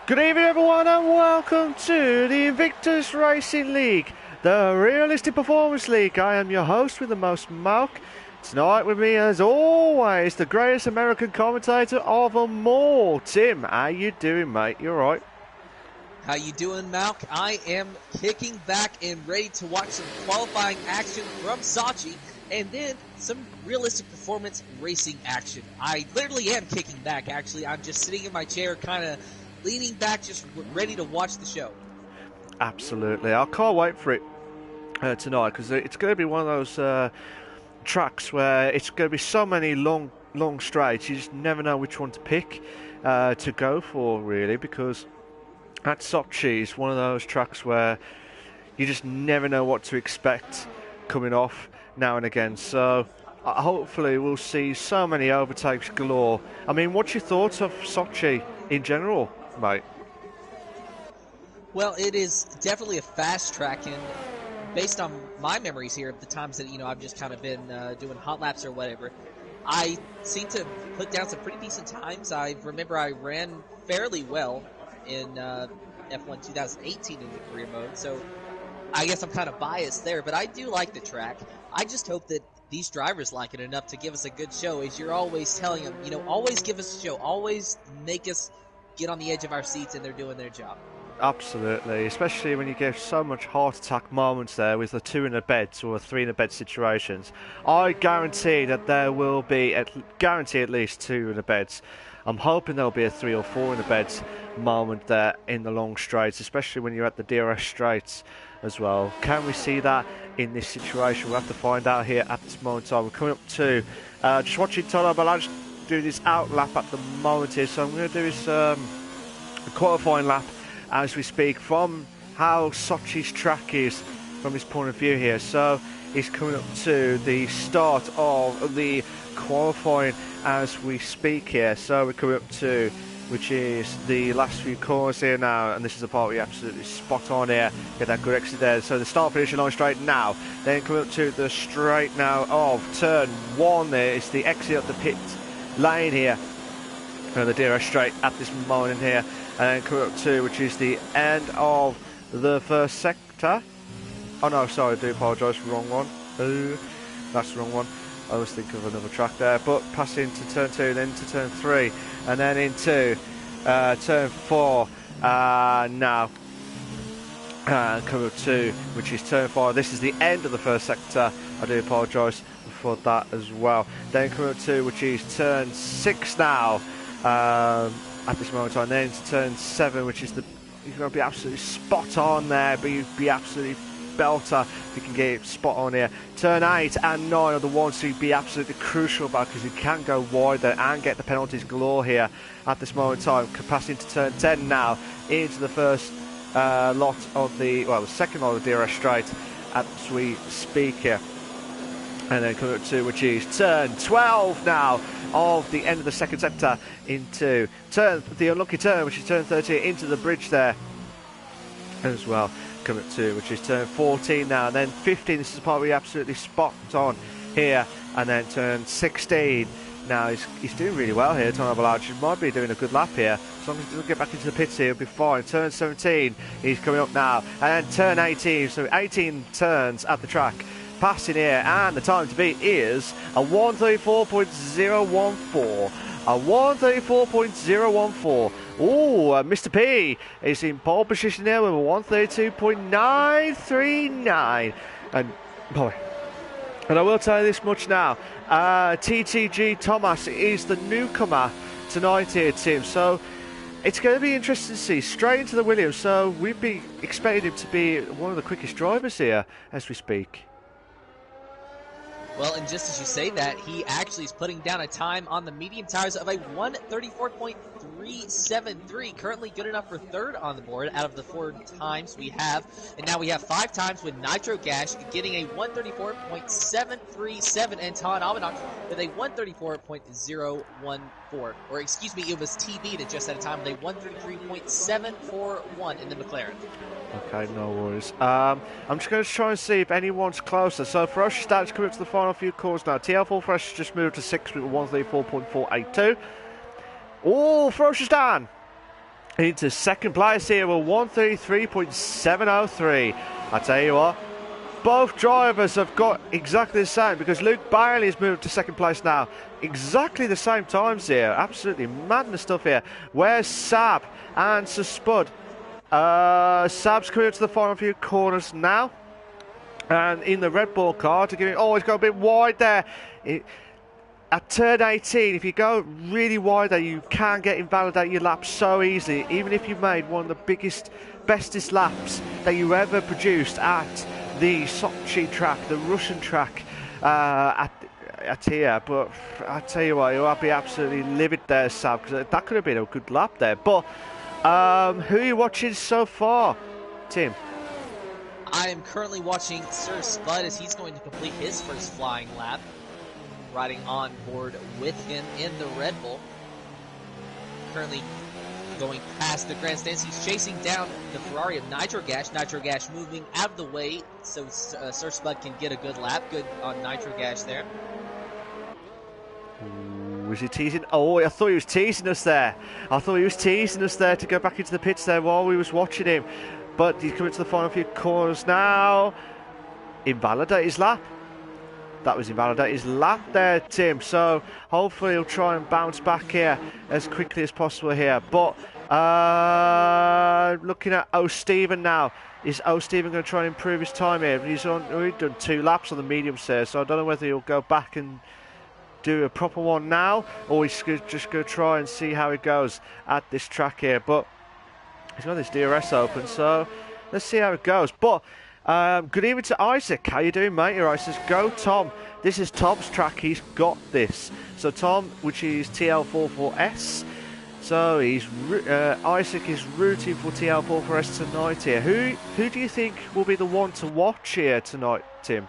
Good evening everyone and welcome to the Invictus Racing League, the Realistic Performance League. I am your host with the most, Malc. Tonight with me as always, the greatest American commentator of them all, Tim. How you doing, mate? You alright? How you doing, Malc? I am kicking back and ready to watch some qualifying action from Sochi and then some realistic performance racing action. I literally am kicking back, actually. I'm just sitting in my chair kind of leaning back, just ready to watch the show. Absolutely. I can't wait for it tonight because it's going to be one of those tracks where it's going to be so many long straights. You just never know which one to pick to go for, really, because at Sochi is one of those tracks where you just never know what to expect coming off now and again. So hopefully we'll see so many overtakes galore. I mean, what's your thoughts of Sochi in general, mate? Well, it is definitely a fast track, and based on my memories here of the times that I've just kind of been doing hot laps or whatever, I seem to put down some pretty decent times. I remember I ran fairly well in F1 2018 in the career mode, so I guess I'm kind of biased there, but I do like the track. I just hope that these drivers like it enough to give us a good show, as you're always telling them, always give us a show, always make us get on the edge of our seats, and they're doing their job. Absolutely, especially when you get so much heart attack moments there with the 2 in the beds or 3 in the bed situations. I guarantee that there will be at least 2 in the beds. I'm hoping there'll be a 3 or 4 in the beds moment there in the long straights, especially when you're at the DRS straights as well. Can we see that in this situation? We'll have to find out here at this moment in time. We're coming up to just watching Toto Balaj do this out lap at the moment here, so I'm going to do this qualifying lap as we speak from how Sochi's track is from his point of view here. So he's coming up to the start of the qualifying as we speak here. So we're coming up to, which is the last few corners here now, and this is the part where you're absolutely spot on here. Get that good exit there. So the start finish along straight now. Then coming up to the straight now of turn 1 there. It's the exit of the pit lane here. The DRS straight at this moment here. And then coming up to, which is the end of the first sector. Oh no, sorry, I do apologise, wrong one. That's the wrong one. I was thinking of another track there. But passing to turn 2, then to turn 3, and then into turn 4 now. Coming up to, which is turn 5. This is the end of the first sector. I do apologise for that as well. Then coming up to, which is turn 6 now. At this moment in time, then to turn 7, which is you're going to be absolutely spot on there, but you'd be absolutely belter if you can get it spot on here. Turn 8 and 9 are the ones to be absolutely crucial about, because you can go wide there and get the penalties galore here at this moment in time. Passing to turn 10 now into the first lot of the second lot of the DRS straight as we speak here. And then coming up to, which is turn 12 now of the end of the second sector into the unlucky turn, which is turn 13, into the bridge there as well. Coming up to, which is turn 14 now, and then 15. This is the part where you're absolutely spot on here. And then turn 16. Now he's doing really well here. Tono Balaj might be doing a good lap here. As long as he doesn't get back into the pits here, he'll be fine. Turn 17, he's coming up now, and then turn 18. So 18 turns at the track. Passing here, and the time to beat is a 134.014. A 134.014. Ooh, Mr. P is in pole position there with a 132.939. And boy, and I will tell you this much now, TTG Thomas is the newcomer tonight here, Tim. So it's going to be interesting to see. Straight into the Williams, so we'd be expecting him to be one of the quickest drivers here as we speak. Well, and just as you say that, he actually is putting down a time on the medium tires of a 134.373. Currently good enough for third on the board out of the 4 times we have. And now we have 5 times with Nitro Gash getting a 134.737, and Todd Almanac with a 134.014. Or excuse me, it was TB that just had a time with a 133.741 in the McLaren. Okay, no worries. I'm just going to try and see if anyone's closer. So Ferocious Dan's coming up to the final few corners now. TL4 Fresh just moved to 6th with 134.482. Oh, Ferocious Dan into second place here with 133.703. I tell you what, both drivers have got exactly the same, because Luke Bailey has moved to second place now. Exactly the same times here. Absolutely madness stuff here. Where's Sab and Sir Spud? Sab's coming up to the final few corners now. And in the Red Bull car to give him... Oh, he's got a bit wide there. At turn 18, if you go really wide there, you can get invalidate your lap so easily. Even if you've made one of the biggest, bestest laps that you ever produced at the Sochi track, the Russian track at here. But I tell you what, you'll be absolutely livid there, Sab, because that could have been a good lap there. But who are you watching so far, Tim? I am currently watching Sir Spud as he's going to complete his first flying lap, riding on board with him in the Red Bull. Currently going past the grandstands, he's chasing down the Ferrari of Nitrogash. Nitrogash moving out of the way so Sir Spud can get a good lap. Good on Nitrogash there. Was he teasing? Oh, I thought he was teasing us there. I thought he was teasing us there to go back into the pits there while we was watching him. But he's coming to the final few corners now. Invalidate his lap. That was invalidate his lap there, Tim. So hopefully he'll try and bounce back here as quickly as possible here. But looking at O'Stephen now. Is O'Stephen going to try and improve his time here? He's done 2 laps on the mediums there, so I don't know whether he'll go back and do a proper one now, or he's just going to try and see how it goes at this track here. But he's got this DRS open, so let's see how it goes. But good evening to Isaac. How you doing, mate? You're right. Says go Tom. This is Tom's track. He's got this. So Tom, which is TL44S. So Isaac is rooting for TL44S tonight here. Who do you think will be the one to watch here tonight, Tim?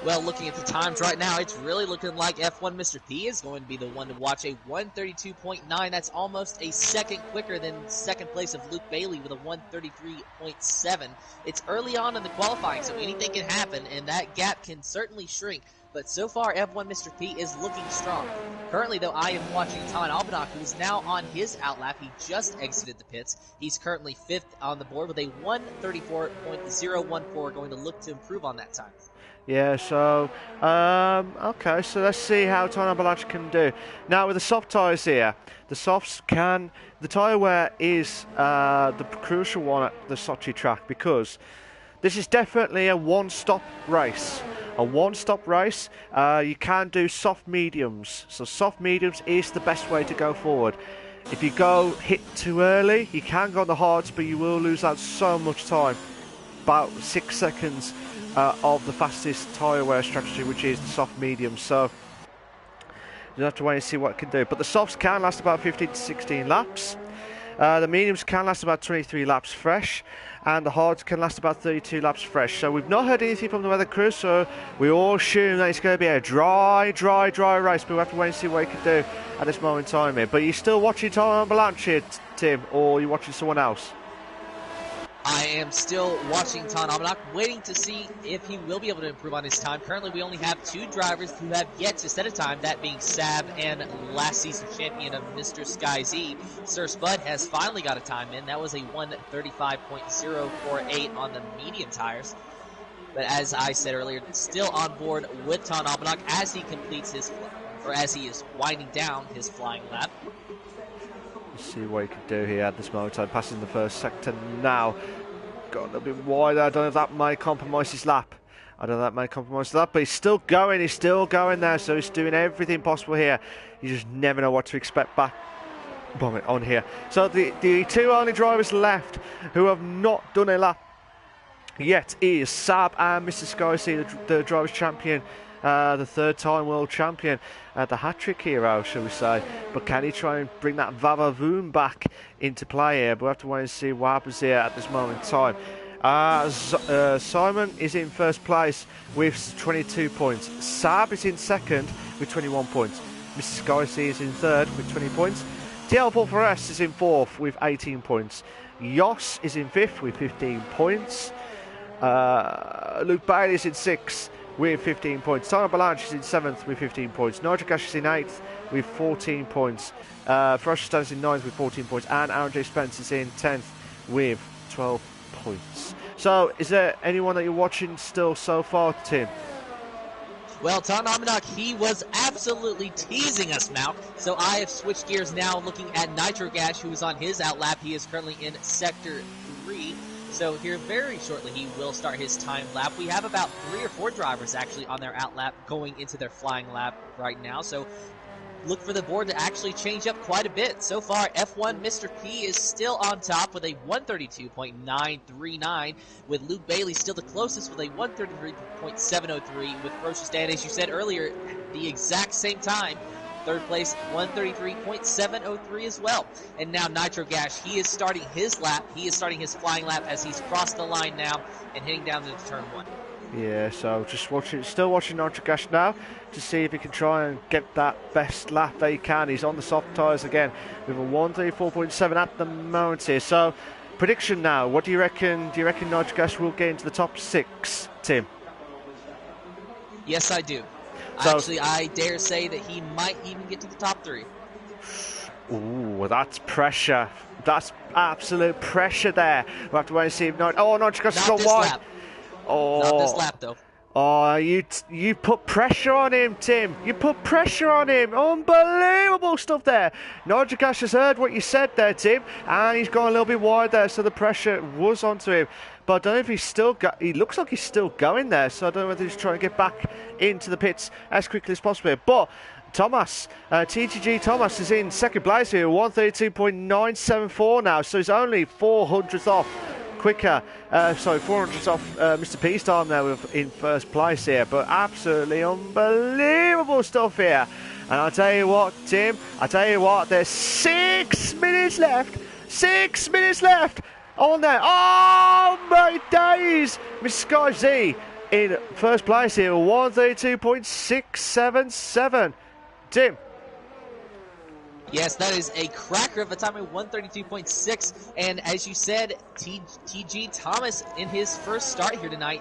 Well, looking at the times right now, it's really looking like F1 Mr. P is going to be the one to watch. A 132.9. That's almost a second quicker than second place of Luke Bailey with a 133.7. It's early on in the qualifying, so anything can happen, and that gap can certainly shrink. But so far, F1 Mr. P is looking strong. Currently, though, I am watching Ton Albanach, who is now on his outlap. He just exited the pits. He's currently 5th on the board with a 134.014, going to look to improve on that time. Yeah, so, okay, so let's see how Ton Albanach can do. Now, with the soft tyres here, the tyre wear is the crucial one at the Sochi track, because this is definitely a one-stop race. A one-stop race. You can do soft mediums. So soft mediums is the best way to go forward. If you go hit too early, you can go on the hards, but you will lose out so much time. About 6 seconds of the fastest tyre wear strategy, which is the soft mediums. So you'll have to wait and see what it can do. But the softs can last about 15 to 16 laps. The mediums can last about 23 laps fresh, and the hards can last about 32 laps fresh. So we've not heard anything from the weather crew, so we all assume that it's going to be a dry race, but we'll have to wait and see what he can do at this moment in time here. But you're still watching Ton Albanach here, Tim, or are you watching someone else? I am still watching Ton Albanach, waiting to see if he will be able to improve on his time. Currently, we only have 2 drivers who have yet to set a time, that being Sab and last season champion of Mr. Sky Z. Sir Spud has finally got a time in. That was a 1:35.048 on the medium tires. But as I said earlier, still on board with Ton Albanach as he completes as he is winding down his flying lap. Let's see what he can do here at this moment in time. Passing the first sector now. Got a little bit wider. I don't know if that may compromise his lap. But he's still going. He's still going there. So he's doing everything possible here. You just never know what to expect back on here. So the 2 only drivers left who have not done a lap yet is Sab and Mr. Sky C, the drivers' champion. The 3rd-time world champion, the hat-trick hero, shall we say. But can he try and bring that Vavavoom back into play here? But we'll have to wait and see what happens here at this moment in time. Simon is in first place with 22 points. Sab is in second with 21 points. Mr. Sky C is in third with 20 points. TL44S is in fourth with 18 points. Yoss is in fifth with 15 points. Luke Bailey is in sixth with 15 points. Time Avalanche is in 7th with 15 points. Nigel Gash is in 8th with 14 points. Ferocious Stan is in 9th with 14 points. And Aaron J. Spence is in 10th with 12 points. So, is there anyone that you're watching still so far, Tim? Well, Tom Almanac, he was absolutely teasing us, Malc. So I have switched gears now, looking at Nitro Gash, who is on his outlap. He is currently in Sector 3. So here very shortly he will start his time lap. We have about 3 or 4 drivers actually on their outlap going into their flying lap right now. So look for the board to actually change up quite a bit. So far, F1 Mr. P is still on top with a 132.939, with Luke Bailey still the closest with a 133.703, with Ferocious Dan, as you said earlier, the exact same time. Third place, 133.703 as well. And now Nitro Gash, he is starting his lap. He is starting his flying lap as he's crossed the line now and heading down to turn 1. Yeah, so just still watching Nitro Gash now to see if he can try and get that best lap that he can. He's on the soft tyres again with a 134.7 at the moment here. So, prediction now, what do you reckon? Do you reckon Nitro Gash will get into the top 6, Tim? Yes, I do. So, actually, I dare say that he might even get to the top 3. Ooh, that's pressure. That's absolute pressure there. We'll have to wait and see if Nitro Gash has got wide. Lap. Oh, not this lap, though. Oh, you put pressure on him, Tim. You put pressure on him. Unbelievable stuff there. Nigel Gash has heard what you said there, Tim, and he's gone a little bit wide there, so the pressure was onto him. But I don't know if he's still he looks like he's still going there, so I don't know whether he's trying to get back into the pits as quickly as possible. But Thomas, TGG Thomas is in second place here, 132.974 now, so he's only 400th off. 400 off Mr. P's time there in first place here, but absolutely unbelievable stuff here. And I'll tell you what, Tim, there's 6 minutes left. 6 minutes left on there. Oh my days! Mr. Sky Z in first place here, 132.677. Tim. Yes, that is a cracker of a time of 132.6, and as you said, TG Thomas in his first start here tonight,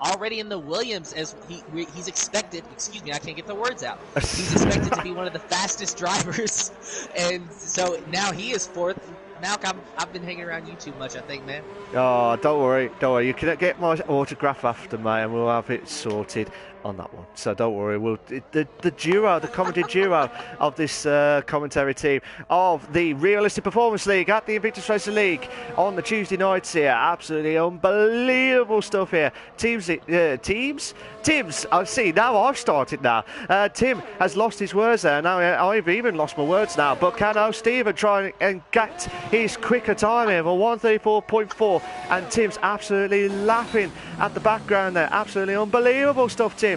already in the Williams, as he's expected, excuse me, I can't get the words out, he's expected to be one of the fastest drivers, and so now he is 4th. Malc, I've been hanging around you too much, I think, man. Oh, don't worry, you can get my autograph after, mate, and we'll have it sorted on that one. So don't worry, the comedy duo of this commentary team of the Realistic Performance League at the Invictus Racing League on the Tuesday nights here. Absolutely unbelievable stuff here. Teams. I see. Now I've started now. Tim has lost his words there. Now I've even lost my words now. But can Stephen try and get his quicker time here for 134.4? And Tim's absolutely laughing at the background there. Absolutely unbelievable stuff, Tim.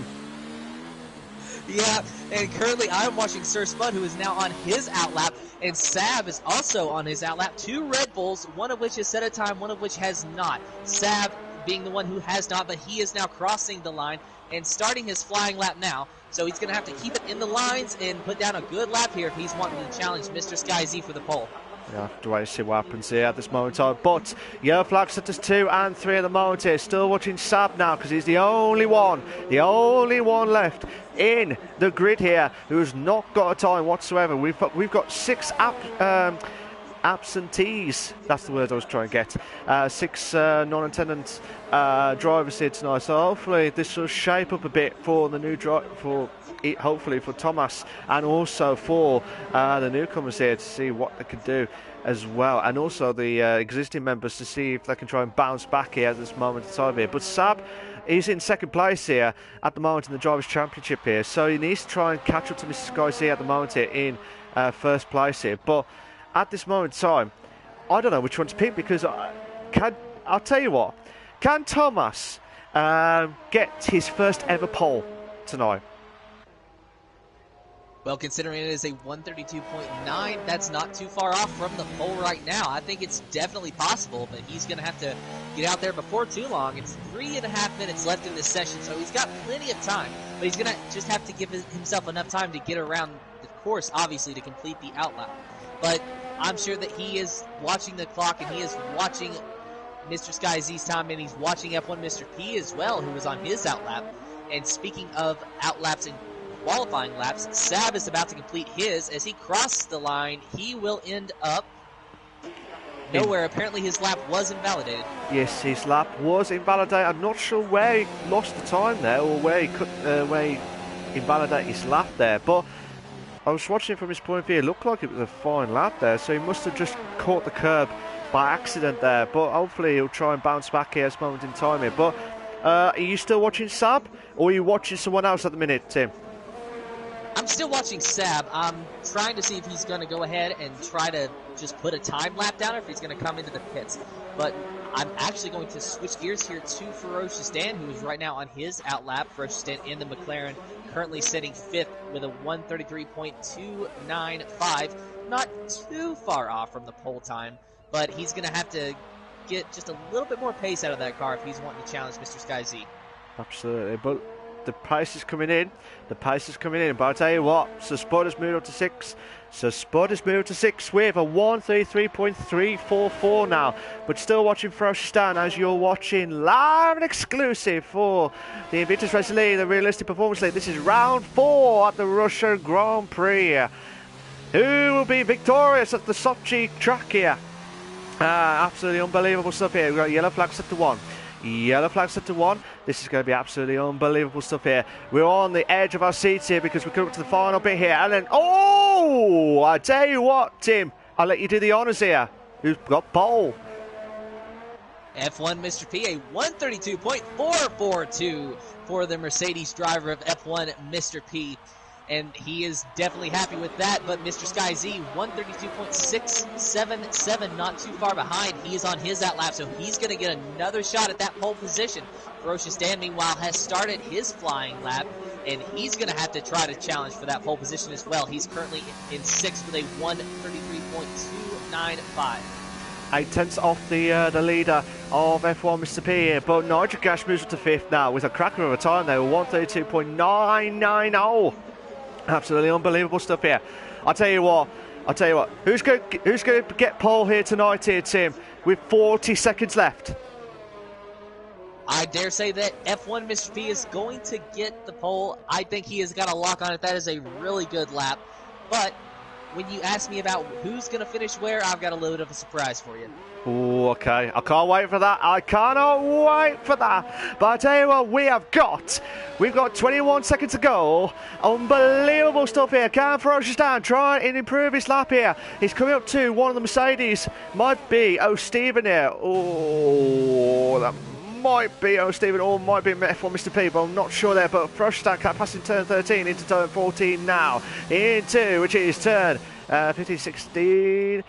Yeah, and currently I'm watching Sir Spud, who is now on his outlap, and Sab is also on his outlap. 2 Red Bulls, one of which has set a time, one of which has not. Sab being the one who has not, but he is now crossing the line and starting his flying lap now. So he's going to have to keep it in the lines and put down a good lap here if he's wanting to challenge Mr. Sky Z for the pole. Yeah, have to wait and see what happens here at this moment in time. But yellow flag set us 2 and 3 at the moment here. Still watching Sab now because he's the only one left in the grid here who has not got a time whatsoever. We've got 6 absentees. That's the word I was trying to get. 6 non-attendant drivers here tonight. So hopefully this will shape up a bit for the new hopefully for Thomas and also for the newcomers here to see what they can do as well, and also the existing members to see if they can try and bounce back here at this moment in time here. But Sab is in second place here at the moment in the Drivers' Championship here, so he needs to try and catch up to Mr. Sky Z at the moment here in first place here. But at this moment in time, I don't know which one to pick, because I'll tell you what, can Thomas get his first ever pole tonight? Well, considering it is a 132.9, that's not too far off from the pole right now. I think it's definitely possible, but he's going to have to get out there before too long. It's 3.5 minutes left in this session, so he's got plenty of time. But he's going to just have to give himself enough time to get around the course, obviously, to complete the outlap. But I'm sure that he is watching the clock, and he is watching Mr. Sky Z's time, and he's watching F1 Mr. P as well, who was on his outlap. And speaking of outlaps and qualifying laps, Sab is about to complete his. As he crosses the line, he will end up nowhere. Apparently his lap was invalidated. Yes, his lap was invalidated. I'm not sure where he lost the time there, or where he invalidated his lap there, but I was watching from his point of view. It looked like it was a fine lap there, so he must have just caught the curb by accident there, but hopefully he'll try and bounce back here at this moment in time here. But are you still watching Sab, or are you watching someone else at the minute, Tim? I'm still watching Sab. I'm trying to see if he's going to go ahead and try to just put a time lap down, or if he's going to come into the pits. But I'm actually going to switch gears here to Ferocious Dan, who is right now on his outlap. Ferocious Dan in the McLaren, currently sitting 5th with a 1:33.295. Not too far off from the pole time, but he's going to have to get just a little bit more pace out of that car if he's wanting to challenge Mr. Sky Z. Absolutely, but the pace is coming in. The pace is coming in. But I'll tell you what, Sir Spud has moved up to 6. So Spud has moved to 6 with a 1:33.344 now. But still watching Ferocious Dan as you're watching live and exclusive for the Invictus Racing League, the Realistic Performance League. This is round 4 at the Russia Grand Prix. Who will be victorious at the Sochi track here? Absolutely unbelievable stuff here. We've got yellow flag set to 1. Yellow flag set to 1. This is going to be absolutely unbelievable stuff here. We're on the edge of our seats here because we're coming up to the final bit here. And then, oh, I tell you what, Tim, I'll let you do the honours here. Who's got pole? F1 Mr. P, a 1:32.442 for the Mercedes driver of F1 Mr. P. And he is definitely happy with that. But Mr. Sky Z, 1:32.677, not too far behind. He is on his outlap, so he's going to get another shot at that pole position. Ferocious Dan, meanwhile, has started his flying lap, and he's going to have to try to challenge for that pole position as well. He's currently in 6th with a 1:33.295. 8/10 off the leader of F1 Mr. P here, but Nigel Gash moves up to 5th now with a cracker of a time there, 1:32.990. Absolutely unbelievable stuff here. I'll tell you what. Who's going to get pole here tonight here, Tim, with 40 seconds left? I dare say that F1 Mr. P is going to get the pole. I think he has got a lock on it. That is a really good lap. But when you ask me about who's going to finish where, I've got a little bit of a surprise for you. Oh, okay. I can't wait for that. I cannot wait for that. But I tell you what, we've got 21 seconds to go. Unbelievable stuff here. Can Ferocious Dan try and improve his lap here? He's coming up to one of the Mercedes. Might be O'Stephen here. Oh, that might be O'Stephen or might be F1 Mr. P, but I'm not sure there. But Ferocious Dan passing turn 13 into turn 14 now. Into, which is turn 15, 16.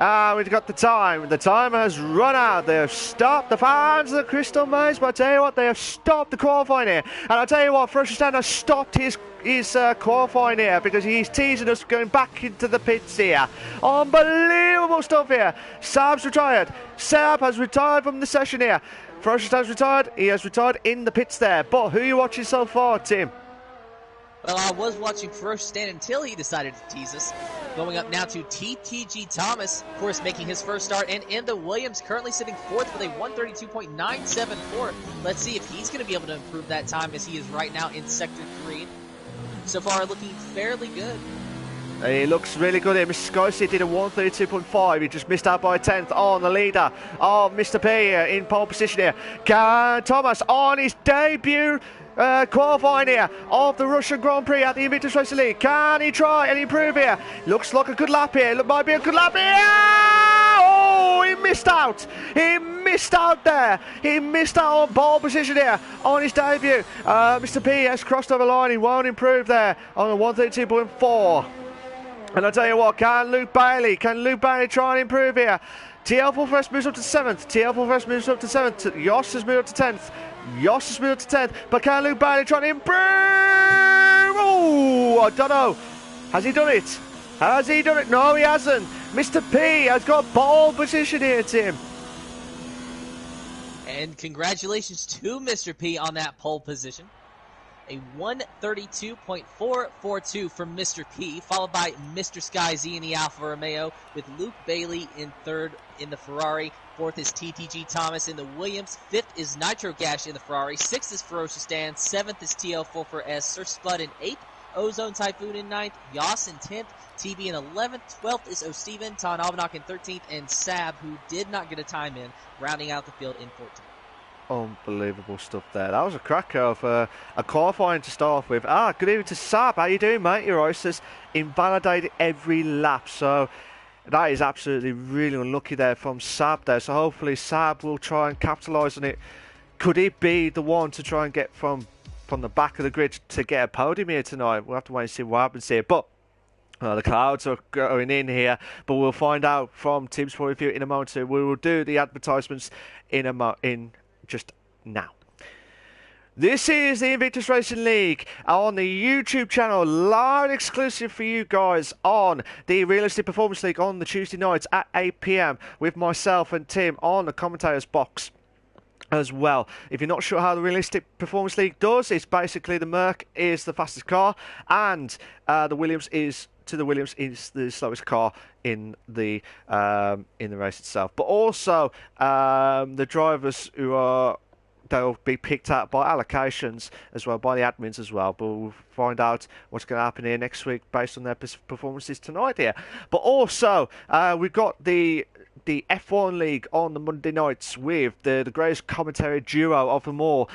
We've got the time. The time has run out. They have stopped the fans of the Crystal Maze, but I tell you what, they have stopped the qualifying here. And I tell you what, Ferocious Dan has stopped his qualifying here because he's teasing us going back into the pits here. Unbelievable stuff here. Sab's retired. Sab has retired from the session here. Ferocious Dan's retired. He has retired in the pits there. But who are you watching so far, Tim? Well, I was watching Ferocious Dan until he decided to tease us. Going up now to TTG Thomas, of course, making his first start. And Enda Williams currently sitting 4th with a 1:32.974. Let's see if he's going to be able to improve that time, as he is right now in Sector 3. So far, looking fairly good. He looks really good here. Mr. Scorsese did a 1:32.5. He just missed out by a 10th on the leader of Mr. P here in pole position here. Can Thomas on his debut qualifying here of the Russian Grand Prix at the Invictus Racing League. Can he try and improve here? Looks like a good lap here. Might be a good lap here. Oh, he missed out. He missed out there. He missed out on pole position here on his debut. Mr. P has crossed over the line. He won't improve there on the 1:32.4. And I tell you what, can Luke Bailey try and improve here? TL Fulfrest moves up to 7th. TL Fulfrest moves up to 7th. Yoss has moved up to 10th. Yoss has moved up to 10th. But can Luke Bailey try and improve? Oh, I don't know. Has he done it? Has he done it? No, he hasn't. Mr. P has got pole position here, Tim. And congratulations to Mr. P on that pole position. a 132.442 from Mr. P, followed by Mr. Sky Z in the Alfa Romeo, with Luke Bailey in third in the Ferrari. Fourth is TTG Thomas in the Williams. Fifth is Nitro Gash in the Ferrari. Sixth is Ferocious Dan. Seventh is TL44S. Sir Spud in eighth. Ozone Typhoon in ninth. Yas in 10th. TB in 11th. 12th is O'Steven. Ton Albanach in 13th. And Sab, who did not get a time in, rounding out the field in 14th. Unbelievable stuff there. That was a cracker of a qualifying to start off with. Good evening to Sab. How you doing, mate? Your Oysters invalidated every lap. So that is absolutely really unlucky there from Sab there. So hopefully Sab will try and capitalise on it. Could he be the one to try and get from the back of the grid to get a podium here tonight? We'll have to wait and see what happens here. But the clouds are going in here, but we'll find out from Tim's point of view in a moment. So we will do the advertisements in just now. This is the Invictus Racing League on the YouTube channel, live and exclusive for you guys on the Realistic Performance League on the Tuesday nights at 8 PM with myself and Tim on the commentators box as well. If you're not sure how the Realistic Performance League does, it's basically the Merc is the fastest car and the Williams is the slowest car in the race itself. But also the drivers they'll be picked out by allocations as well, by the admins as well. But we'll find out what's going to happen here next week based on their performances tonight here. But also we've got the F1 League on the Monday nights with the greatest commentary duo of them all,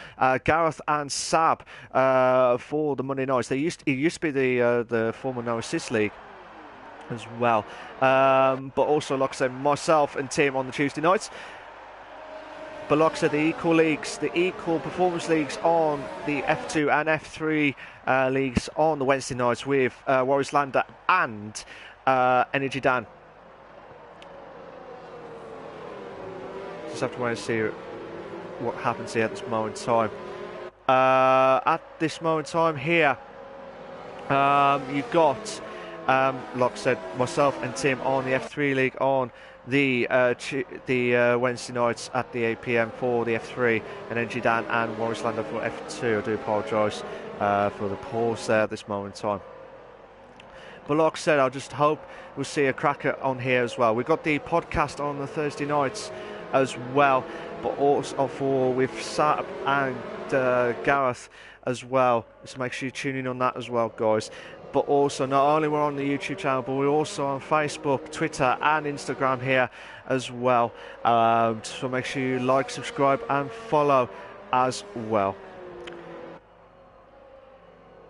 Gareth and Sab, for the Monday nights. It used to be the former No Assist League as well. But also, like I said, myself and Tim on the Tuesday nights. But like I said, the equal performance leagues on the F2 and F3 leagues on the Wednesday nights with Warriors Lander and Energy Dan. Just have to wait and see what happens here at this moment in time. At this moment in time here, you've got, like I said, myself and Tim on the F3 League on the Wednesday nights at the 8 PM for the F3, and Energy Dan and Warriors Lander for F2. I do apologise for the pause there at this moment in time. But like I said, I just hope we'll see a cracker on here as well. We've got the podcast on the Thursday nights as well, but also with Sab and Gareth as well. So make sure you tune in on that as well, guys. But also, not only we're on the YouTube channel, but we're also on Facebook, Twitter and Instagram here as well. So make sure you like, subscribe and follow as well.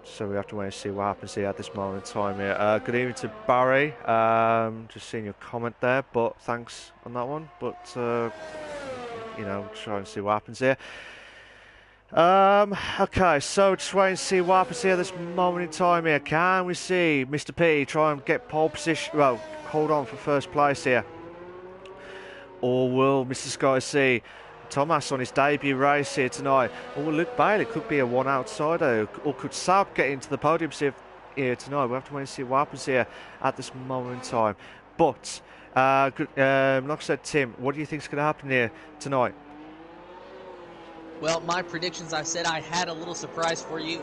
So we have to wait and see what happens here at this moment in time here. Good evening to Barry. Just seeing your comment there, but thanks on that one. But, you know, try and see what happens here. Okay, so just wait and see what happens here at this moment in time here. Can we see Mr. P try and get pole position, well, hold on for first place here? Or will Mr. Sky see Thomas on his debut race here tonight? Or will Luke Bailey could be a one outsider? Or could Sab get into the podium here tonight? We'll have to wait and see what happens here at this moment in time. But, like I said, Tim, what do you think is going to happen here tonight? Well, my predictions, I said I had a little surprise for you.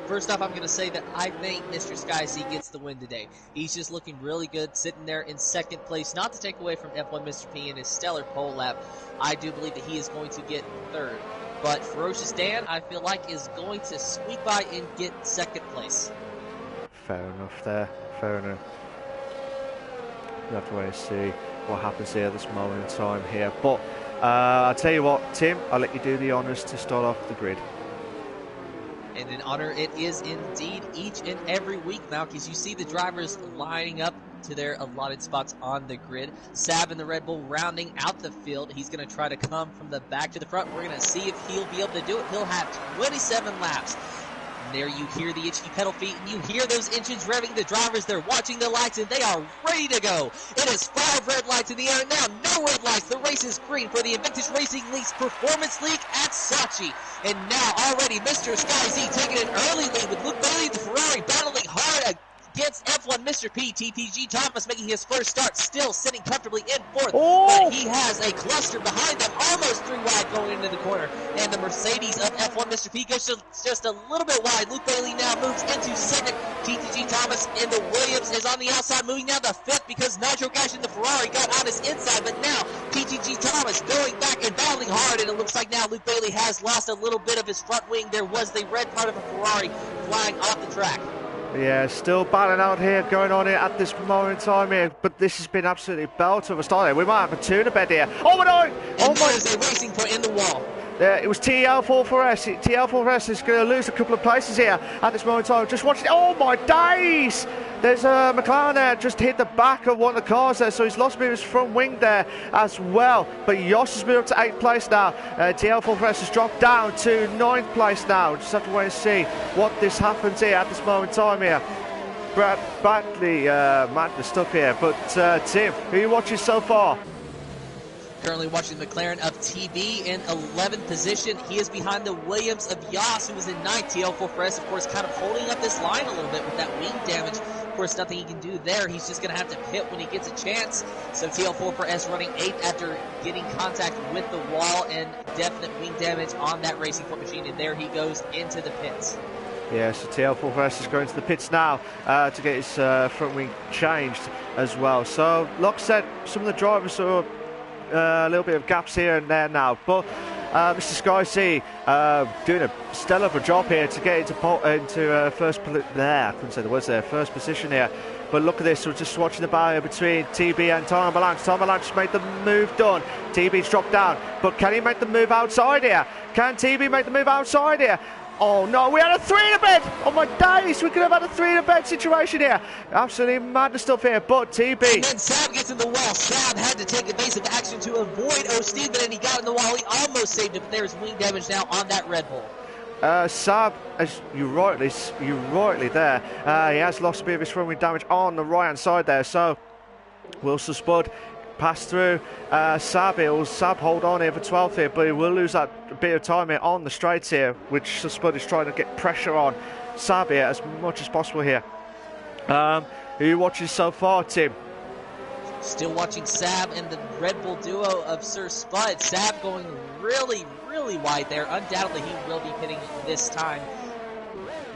First off, I'm going to say that I think Mr. Sky Z gets the win today. He's just looking really good, sitting there in second place. Not to take away from F1 Mr. P and his stellar pole lap. I do believe that he is going to get third. But Ferocious Dan, I feel like, is going to squeak by and get second place. Fair enough there. Fair enough. We'll have to wait and see what happens here at this moment in time here. But I'll tell you what, Tim, I'll let you do the honours to start off the grid. And an honor it is indeed each and every week, Malc, as you see the drivers lining up to their allotted spots on the grid. Sab in the Red Bull rounding out the field. He's going to try to come from the back to the front. We're going to see if he'll be able to do it. He'll have 27 laps. And there you hear the itchy pedal feet, and you hear those engines revving. The drivers, they're watching the lights, and they are ready to go. It is 5 red lights in the air, and now no red lights. The race is green for the Invictus Racing League's Performance League at Sochi. And now already Mr. Sky Z taking an early lead with Luke Bailey, the Ferrari, battling hard against F1 Mr. P. TPG Thomas making his first start, still sitting comfortably in fourth, Oh! but he has a cluster behind them, almost 3 wide going into the corner, and the Mercedes of F1 Mr. P goes just a little bit wide. Luke Bailey now moves into second. TPG Thomas in the Williams is on the outside, moving down to fifth because Nitro Cash in the Ferrari got on his inside, but now TPG Thomas going back and battling hard, and it looks like now Luke Bailey has lost a little bit of his front wing. There was the red part of a Ferrari flying off the track. Yeah, still battling out here, going on here at this moment in time here, but this has been absolutely belt of a start here. We might have a tuna bed here. Oh my God! And there's a racing point in the wall. It was TL4S. TL4S is going to lose a couple of places here at this moment in time. Just watch it. Oh my days! There's a McLaren there, just hit the back of one of the cars there, so he's lost a bit of his front wing there as well. But Yoss has moved up to 8th place now. TL4S has dropped down to 9th place now. Just have to wait and see what this happens here at this moment in time here. Badly madness stuff here. But Tim, who are you watching so far? Currently watching the McLaren of TB in 11th position. He is behind the Williams of Yoss, who was in 9th. TL4S, of course, kind of holding up this line a little bit with that wing damage. Of course, nothing he can do there. He's just going to have to pit when he gets a chance. So TL4S running 8th after getting contact with the wall and definite wing damage on that Racing Point machine. And there he goes into the pits. Yeah, so TL4S is going to the pits now to get his front wing changed as well. So, like I said, some of the drivers are a little bit of gaps here and there now, but Mr. Sky C doing a stellar of a job here to get into first position here. But look at this, we're just watching the battle between TB and Tom Avalanche. Tom Avalanche made the move done. TB's dropped down, but can he make the move outside here? Can TB make the move outside here? Oh no, we had a 3 in a bed! Oh my days, we could have had a 3 in a bed situation here. Absolutely madness stuff here, but TB. And then Sab gets in the wall. Sab had to take evasive action to avoid O'Steven, and he got in the wall. He almost saved it, but there's wing damage now on that Red Bull. Sab, as you rightly there, he has lost a bit of his front wing damage on the right hand side there, so Wilson Spud pass through. Sab hold on here for 12th here, but he will lose that bit of time here on the straights here, which Spud is trying to get pressure on Sab here as much as possible here. Who are you watching so far, Tim? Still watching Sab and the Red Bull duo of Sir Spud. Sab going really, really wide there. Undoubtedly, he will be pitting this time.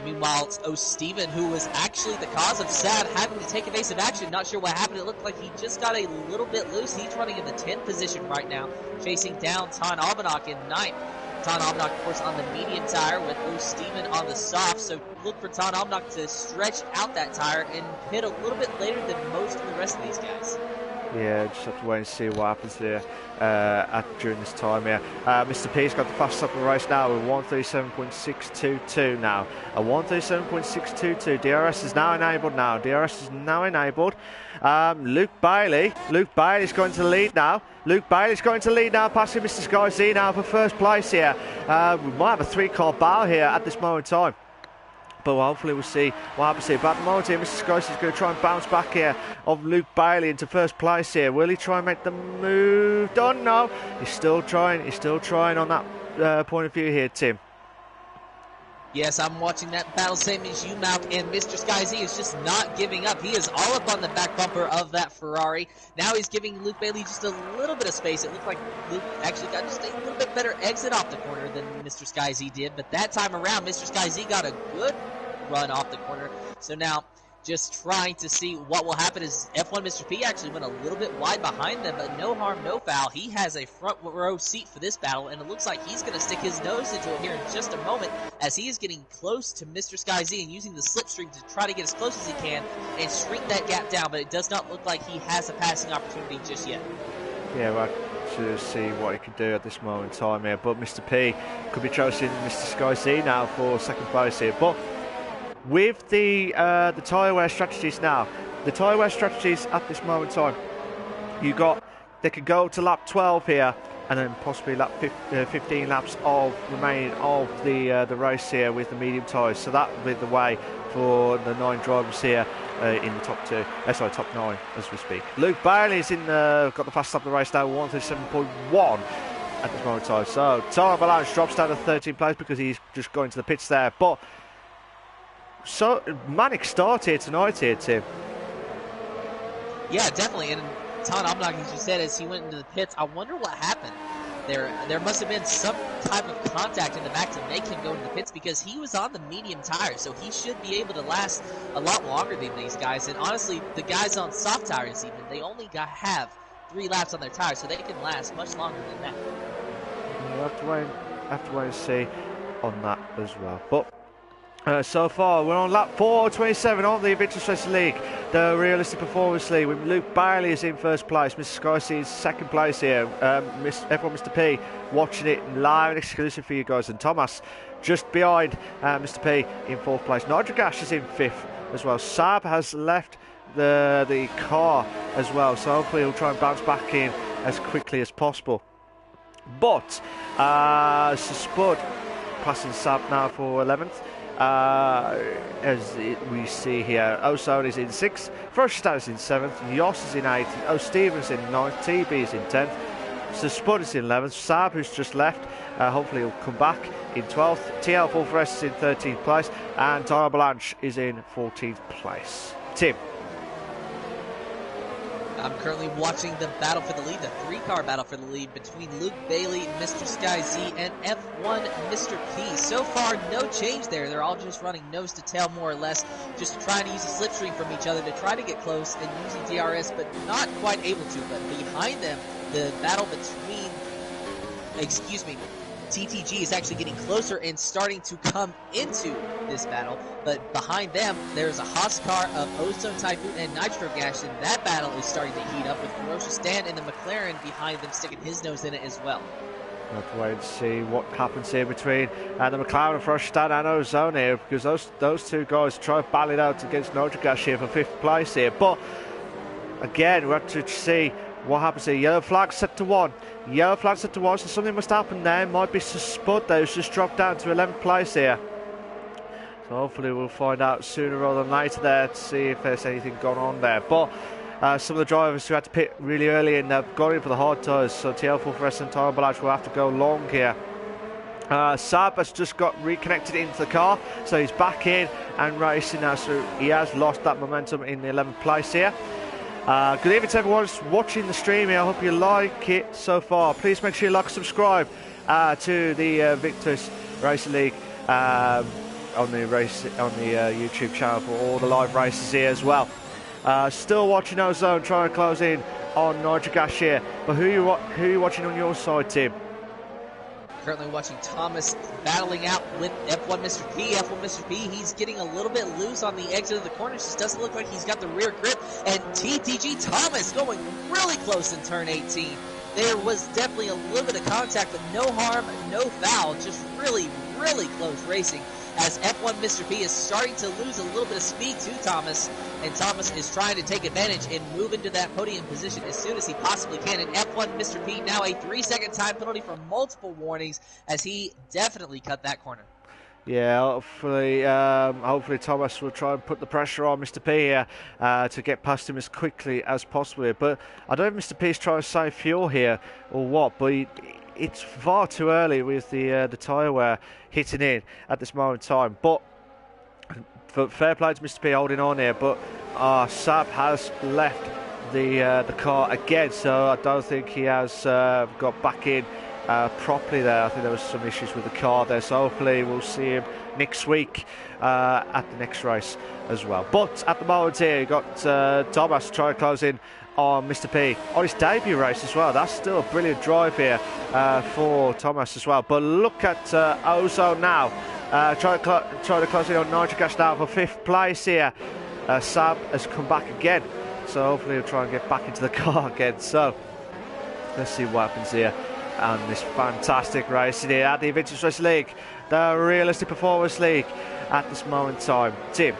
Meanwhile, it's O'Steven, who was actually the cause of Sab having to take evasive action. Not sure what happened. It looked like he just got a little bit loose. He's running in the 10th position right now, chasing down Ton Albanach in 9th. Ton Albanach, of course, on the medium tire with O'Steven on the soft. So look for Ton Albanach to stretch out that tire and pit a little bit later than most of the rest of these guys. Yeah, just have to wait and see what happens there during this time here. Mr. P's got the fastest up of the race now with 137.622 now. A 137.622. DRS is now enabled now. DRS is now enabled. Luke Bailey's going to the lead now. Luke Bailey's going to lead now, passing Mr. Sky Z now for first place here. We might have a 3-car battle here at this moment in time. But hopefully we'll see what happens here. But at the moment here, Mr. Scouse is going to try and bounce back here of Luke Bailey into first place here. Will he try and make the move? Don't know. He's still trying on that point of view here, Tim. Yes, I'm watching that battle, same as you, Malc, and Mr. Sky Z is just not giving up. He is all up on the back bumper of that Ferrari. Now he's giving Luke Bailey just a little bit of space. It looked like Luke actually got just a little bit better exit off the corner than Mr. Sky Z did, but that time around, Mr. Sky Z got a good run off the corner. So now, just trying to see what will happen is F1 Mr. P actually went a little bit wide behind them, but no harm, no foul. He has a front row seat for this battle, and it looks like he's going to stick his nose into it here in just a moment as he is getting close to Mr. Sky Z and using the slipstream to try to get as close as he can and shrink that gap down, but it does not look like he has a passing opportunity just yet. Yeah, well, to see what he can do at this moment in time here, but Mr. P could be choosing Mr. Sky Z now for second place here, but with the tyre wear strategies now, the tyre wear strategies at this moment in time, they could go to lap 12 here and then possibly lap 15 laps of remaining of the race here with the medium tyres. So that would be the way for the 9 drivers here in the top 9 as we speak. Luke Bailey's got the fastest up of the race now, 137.1 at this moment in time. So Tom Avalanche drops down to 13th place because he's just going to the pits there, but so manic start here tonight here, Tim. Yeah, definitely. And Ton Almanac, as you said, as he went into the pits, I wonder what happened. There must have been some type of contact in the back to make him go into the pits, because he was on the medium tire, so he should be able to last a lot longer than these guys. And honestly, the guys on soft tires, even, they only have 3 laps on their tires, so they can last much longer than that. We'll have to wait and see on that as well. But so far, we're on lap 4:27 on the Invictus Racing League, the Realistic Performance League, with Luke Bailey is in first place, Mr. Sky is second place here, F1 Mr. P watching it live and exclusive for you guys, and Thomas just behind Mr. P in fourth place. Nigel Gash is in fifth as well. Sab has left the car as well, so hopefully he'll try and bounce back in as quickly as possible. But Spud passing Sab now for 11th. As we see here, Ozone is in 6th, Frosted is in 7th, Yoss is in 8th, O'Stevens in 9th, TB is in 10th, so Spud is in 11th, Sab, who's just left, hopefully he'll come back in 12th, TL Full Forest is in 13th place, and Tyre Blanche is in 14th place. Tim. I'm currently watching the battle for the lead, the 3-car battle for the lead between Luke Bailey, Mr. Sky Z, and F1 Mr. P. So far, no change there. They're all just running nose to tail, more or less, just trying to use a slipstream from each other to try to get close and using DRS, but not quite able to. But behind them, the battle between, TTG is actually getting closer and starting to come into this battle. But behind them, there's a Haas car of Ozone Typhoon and Nitro Gash, and that battle is starting to heat up with Ferocious Dan and the McLaren behind them sticking his nose in it as well. We'll have to wait and see what happens here between the McLaren and Ferocious Dan and Ozone here, because those two guys try to battle it out against Nitro Gash here for 5th place here. But again, we have to see what happens here. Yellow flag set to 1. Yellow flag set to 1, so something must happen there. Might be Spud though, who's just dropped down to 11th place here. So hopefully we'll find out sooner rather than later there to see if there's anything going on there. But some of the drivers who had to pit really early and have gone in for the hard tyres, so TL Full Forest and Tyre Blanche will have to go long here. Sab has just got reconnected into the car, so he's back in and racing now, so he has lost that momentum in the 11th place here. Good evening to everyone who's watching the stream here. I hope you like it so far. Please make sure you like and subscribe to the Invictus Racing League on the YouTube channel for all the live races here as well. Still watching Ozone, trying to close in on Nigel Gash here. But who are you watching on your side, Tim? Currently watching Thomas battling out with F1 Mr. P. F1 Mr. P, he's getting a little bit loose on the exit of the corner. Just doesn't look like he's got the rear grip. And TTG Thomas going really close in turn 18. There was definitely a little bit of contact, but no harm, no foul. Just really, really close racing, as F1 Mr. P is starting to lose a little bit of speed to Thomas, and Thomas is trying to take advantage and move into that podium position as soon as he possibly can. And F1 Mr. P now a 3-second time penalty for multiple warnings, as he definitely cut that corner. Yeah, hopefully Thomas will try and put the pressure on Mr. P here to get past him as quickly as possible. But I don't know if Mr. P is trying to save fuel here or what, but it's far too early with the tyre wear hitting in at this moment in time. But fair play to Mr. P holding on here, but Sab has left the car again, so I don't think he has got back in properly there. I think there was some issues with the car there, so hopefully we'll see him next week at the next race as well. But at the moment here, you've got Thomas trying to close in on Mr. P on his debut race as well. That's still a brilliant drive here for Thomas as well. But look at Ozone now, trying to close in on Nigel Gash now for 5th place here. Sab has come back again, so hopefully he'll try and get back into the car again. So let's see what happens here and this fantastic race here at the Invictus Racing League, the Realistic Performance League at this moment in time. Tim.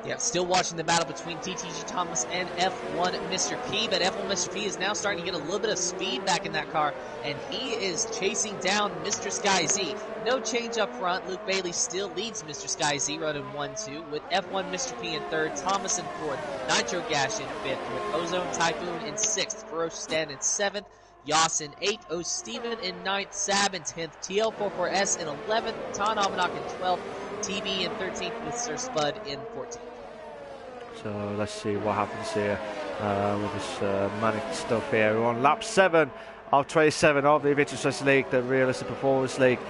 Yeah, still watching the battle between TTG Thomas and F1 Mr. P, but F1 Mr. P is now starting to get a little bit of speed back in that car, and he is chasing down Mr. Sky Z. No change up front. Luke Bailey still leads Mr. Sky Z, running 1-2, with F1 Mr. P in 3rd, Thomas in 4th, Nitro Gash in 5th, with Ozone Typhoon in 6th, Ferocious Dan in 7th, Yoss in 8th, O'Steven in 9th, Sab in 10th, TL44S in 11th, Ton Almanac in 12th, TB in 13th with Sir Spud in 14th. So let's see what happens here with this manic stuff here. We're on lap 7 of 27 of the Invictus Racing League, the Realistic Performance League.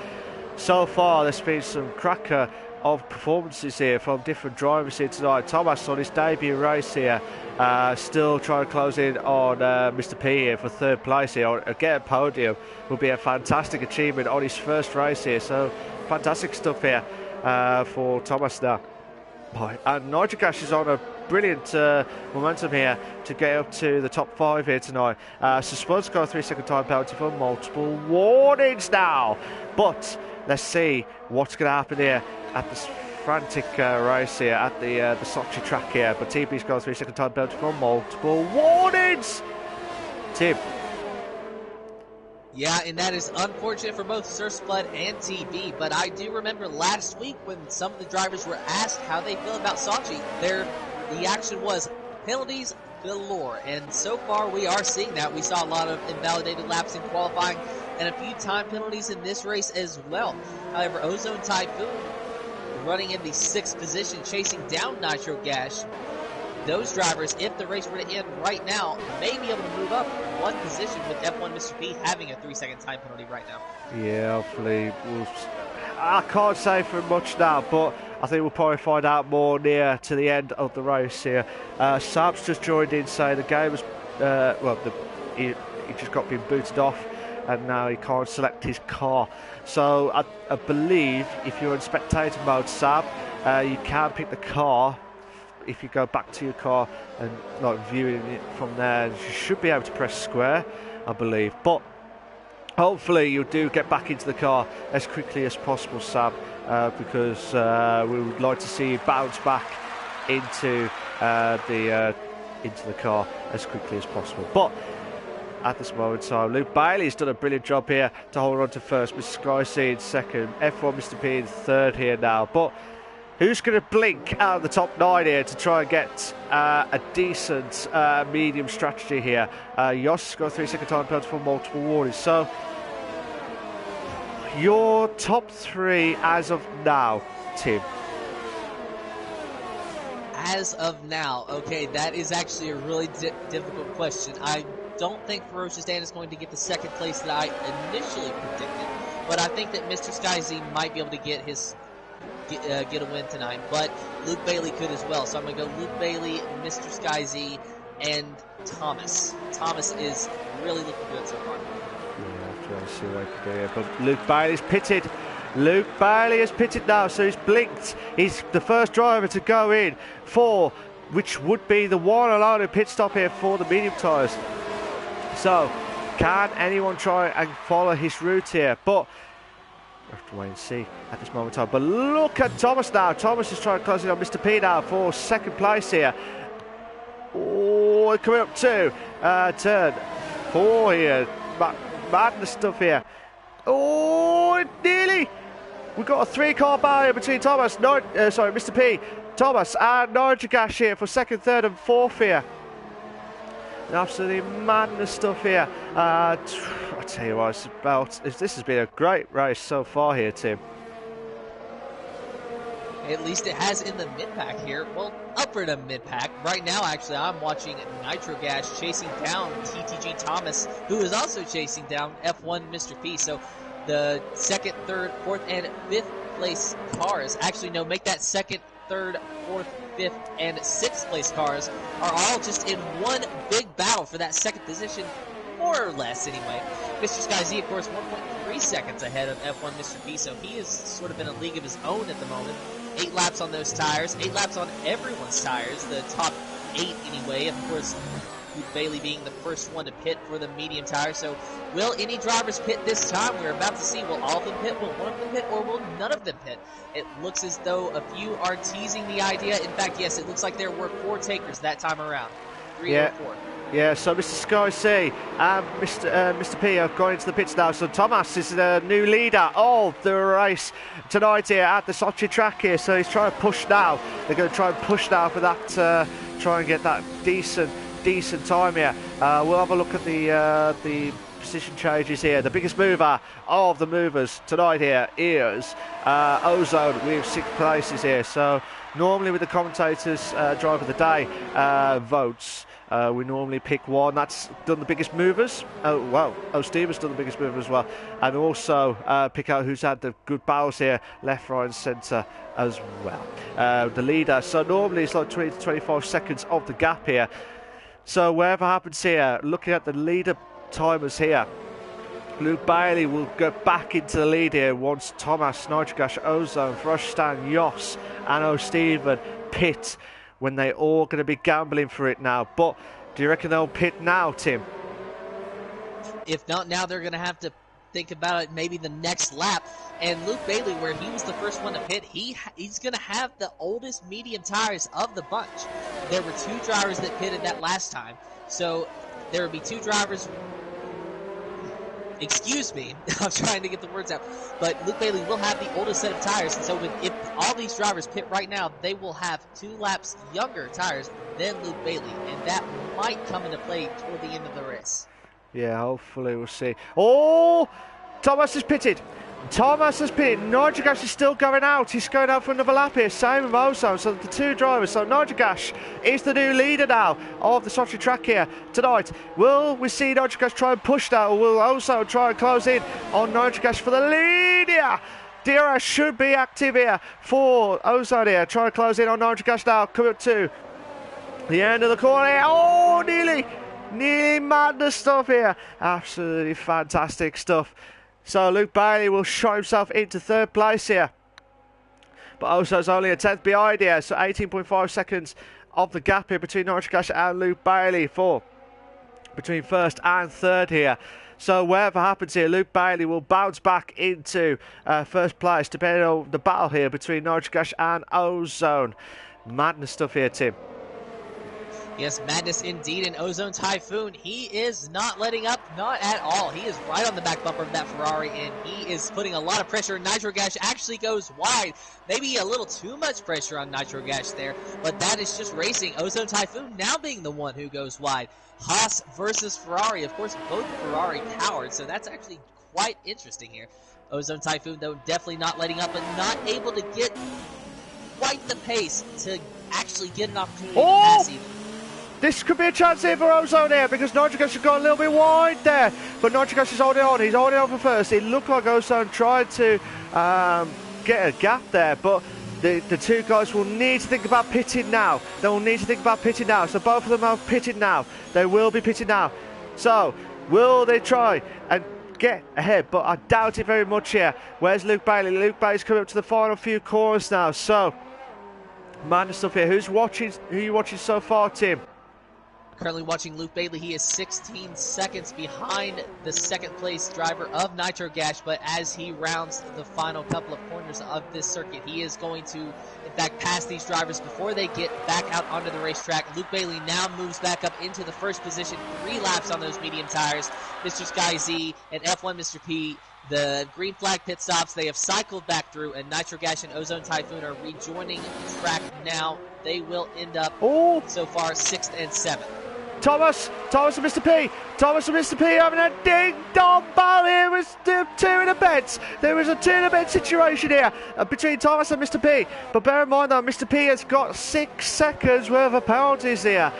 So far, there's been some cracker of performances here from different drivers here tonight. Thomas on his debut race here, still trying to close in on Mr. P here for 3rd place here. Get a podium will be a fantastic achievement on his first race here. So fantastic stuff here for Thomas now. And Nitrogash is on a brilliant momentum here to get up to the top 5 here tonight. So Spud's got a 3-second time penalty for multiple warnings now. But let's see what's going to happen here at this frantic race here at the Sochi track here. But TB's got a 3-second time penalty for multiple warnings. Tim. Yeah, and that is unfortunate for both Sir Spud and TB, but I do remember last week when some of the drivers were asked how they feel about Sochi, their reaction was penalties galore, and so far we are seeing that. We saw a lot of invalidated laps in qualifying and a few time penalties in this race as well. However, Ozone Typhoon running in the 6th position, chasing down Nitro Gash. Those drivers, if the race were to end right now, may be able to move up 1 position with F1 Mr. P having a 3-second time penalty right now. Yeah, hopefully. I can't say for much now, but I think we'll probably find out more near to the end of the race here. Sab's just joined in saying the game was, he just got being booted off and now he can't select his car. So I believe if you're in spectator mode, Sab, you can pick the car. If you go back to your car and like viewing it from there, you should be able to press square, I believe. But hopefully you do get back into the car as quickly as possible, Sab, because we would like to see you bounce back into the car as quickly as possible. But at this moment in time, Luke Bailey's done a brilliant job here to hold on to first. Mr. Sky in second, F1 Mr. P in 3rd here now. But who's going to blink out of the top 9 here to try and get a decent medium strategy here? Yoss got a 3-second time penalty for multiple warnings. So your top 3 as of now, Tim. As of now, okay, that is actually a really difficult question. I don't think Ferocious Dan is going to get the 2nd place that I initially predicted, but I think that Mr. Sky Z might be able to get a win tonight, but Luke Bailey could as well. So I'm going to go Luke Bailey, Mr. Sky Z, and Thomas. Thomas is really looking good so far. Yeah, trying to see what I can do here. But Luke Bailey's pitted. Luke Bailey has pitted now, so he's blinked. He's the first driver to go in for, which would be the one and only pit stop here for the medium tyres. So, can anyone try and follow his route here? But we have to wait and see at this moment in time. But look at Thomas now. Thomas is trying to close in on Mr. P now for 2nd place here. Oh, coming up to turn 4 here. Madness stuff here. Oh, nearly. We've got a 3-car barrier between Mr. P, Thomas and Nitrogash here for 2nd, 3rd and 4th here. Absolutely madness stuff here. I tell you what, this has been a great race so far here, Tim. At least it has in the mid-pack here. Well, upward of mid-pack. Right now, actually, I'm watching Nitrogash chasing down TTG Thomas, who is also chasing down F1 Mr. P. So the 2nd, 3rd, 4th, and 5th place cars, actually, no, make that 2nd, 3rd, 4th, 5th, and 6th place cars are all just in one big battle for that 2nd position, more or less anyway. Mr. Sky Z, of course, 1.3 seconds ahead of F1 Mr. P, so he is sort of in a league of his own at the moment. 8 laps on those tires, 8 laps on everyone's tires, the top 8 anyway, of course, Luke Bailey being the first one to pit for the medium tire. So will any drivers pit this time? We're about to see. Will all of them pit? Will one of them pit? Or will none of them pit? It looks as though a few are teasing the idea. In fact, yes, it looks like there were 4 takers that time around. 3 or 4. Yeah, so Mr. Sky C and Mr. P are going into the pits now. So Thomas is the new leader of the race tonight here at the Sochi track here. So he's trying to push now. They're going to try and push now for that, try and get that decent time here. We'll have a look at the position changes here. The biggest mover of the movers tonight here is Ozone with 6 places here. So normally with the commentators driver of the day votes, we normally pick one that's done the biggest movers. Oh well, Steve has done the biggest mover as well, and also pick out who's had the good battles here, left, right and centre as well. The leader, so normally it's like 20 to 25 seconds of the gap here. So whatever happens here, looking at the leader timers here, Luke Bailey will go back into the lead here once Thomas, Nitrogash, Ozone, Frostan, Yoss and O'Steven pit, when they're all going to be gambling for it now. But do you reckon they'll pit now, Tim? If not now, they're going to have to think about it maybe the next lap. And Luke Bailey, where he was the first one to pit, he's going to have the oldest medium tires of the bunch. There were 2 drivers that pitted that last time. So there would be 2 drivers. Excuse me, I'm trying to get the words out. But Luke Bailey will have the oldest set of tires. And so if all these drivers pit right now, they will have 2 laps younger tires than Luke Bailey. And that might come into play toward the end of the race. Yeah, hopefully we'll see. Oh, Thomas has pitted. Thomas has pitted. Nitrogash is still going out. He's going out for another lap here. Same with Ozone. So the 2 drivers. So Nitrogash is the new leader now of the Sochi track here tonight. Will we see Nitrogash try and push that, or will Ozone try and close in on Nitrogash for the lead here? DRS should be active here for Ozone here. Try and close in on Nitrogash now. Coming up to the end of the corner here. Oh, nearly madness stuff here. Absolutely fantastic stuff. So Luke Bailey will shot himself into 3rd place here, but also it's only a 10th behind here. So 18.5 seconds of the gap here between Nitrogash and Luke Bailey for between 1st and 3rd here. So whatever happens here, Luke Bailey will bounce back into 1st place, depending on the battle here between Nitrogash and Ozone. Madness stuff here, Tim. Yes, madness indeed. And Ozone Typhoon, he is not letting up, not at all. He is right on the back bumper of that Ferrari, and he is putting a lot of pressure. Nitrogash actually goes wide. Maybe a little too much pressure on Nitrogash there, but that is just racing. Ozone Typhoon now being the one who goes wide. Haas versus Ferrari. Of course, both Ferrari powered, so that's actually quite interesting here. Ozone Typhoon, though, definitely not letting up, but not able to get quite the pace to actually get an opportunity to pass even. This could be a chance here for Ozone here, because Nitrogash has gone a little bit wide there. But Nitrogash is holding on. He's holding on for first. It looked like Ozone tried to get a gap there, but the 2 guys will need to think about pitting now. They will need to think about pitting now. So both of them are pitting now. They will be pitting now. So will they try and get ahead? But I doubt it very much here. Where's Luke Bailey? Luke Bailey's coming up to the final few corners now. So madness stuff here. Who's watching? Who are you watching so far, Tim? Currently watching Luke Bailey. He is 16 seconds behind the 2nd place driver of Nitrogash, but as he rounds the final couple of corners of this circuit, he is going to, in fact, pass these drivers before they get back out onto the racetrack. Luke Bailey now moves back up into the 1st position, 3 laps on those medium tires. Mr. Sky Z and F1 Mr. P, the green flag pit stops, they have cycled back through, and Nitrogash and Ozone Typhoon are rejoining the track now. They will end up so far 6th and 7th. Thomas and Mr. P. Thomas and Mr. P having a ding-dong battle here with the 2 in the beds. There was a 2 in the bed situation here between Thomas and Mr. P. But bear in mind though, Mr. P has got 6 seconds worth of penalties here.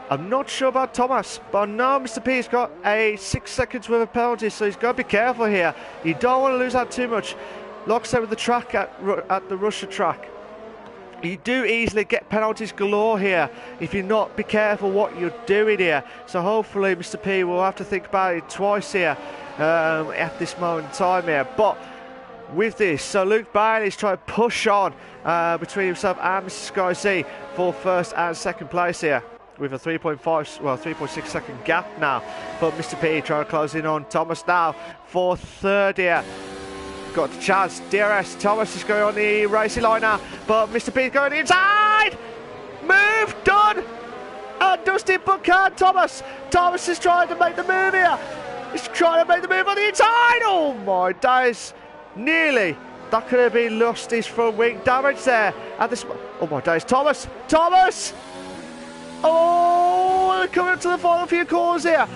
I'm not sure about Thomas, but I know Mr. P has got a 6 seconds worth of penalties, so he's got to be careful here. You don't want to lose out too much. Like I said with the track at the Russia track, you do easily get penalties galore here if you're not be careful what you're doing here. So hopefully Mr. P will have to think about it twice here at this moment in time here. But with this, so Luke Bailey's trying to push on between himself and Mr. Sky C for 1st and 2nd place here, with a 3.6 second gap now. But Mr. P trying to close in on Thomas now for 3rd here. Got the chance. DRS. Thomas is going on the racing line now, but Mr. P is going inside. Move done. And Dusty Buckhart. Thomas is trying to make the move here. He's trying to make the move on the inside. Oh my days! Nearly. That could have been lost. His front wing damage there. At this. Oh my days! Thomas. Oh, coming up to the final few corners here.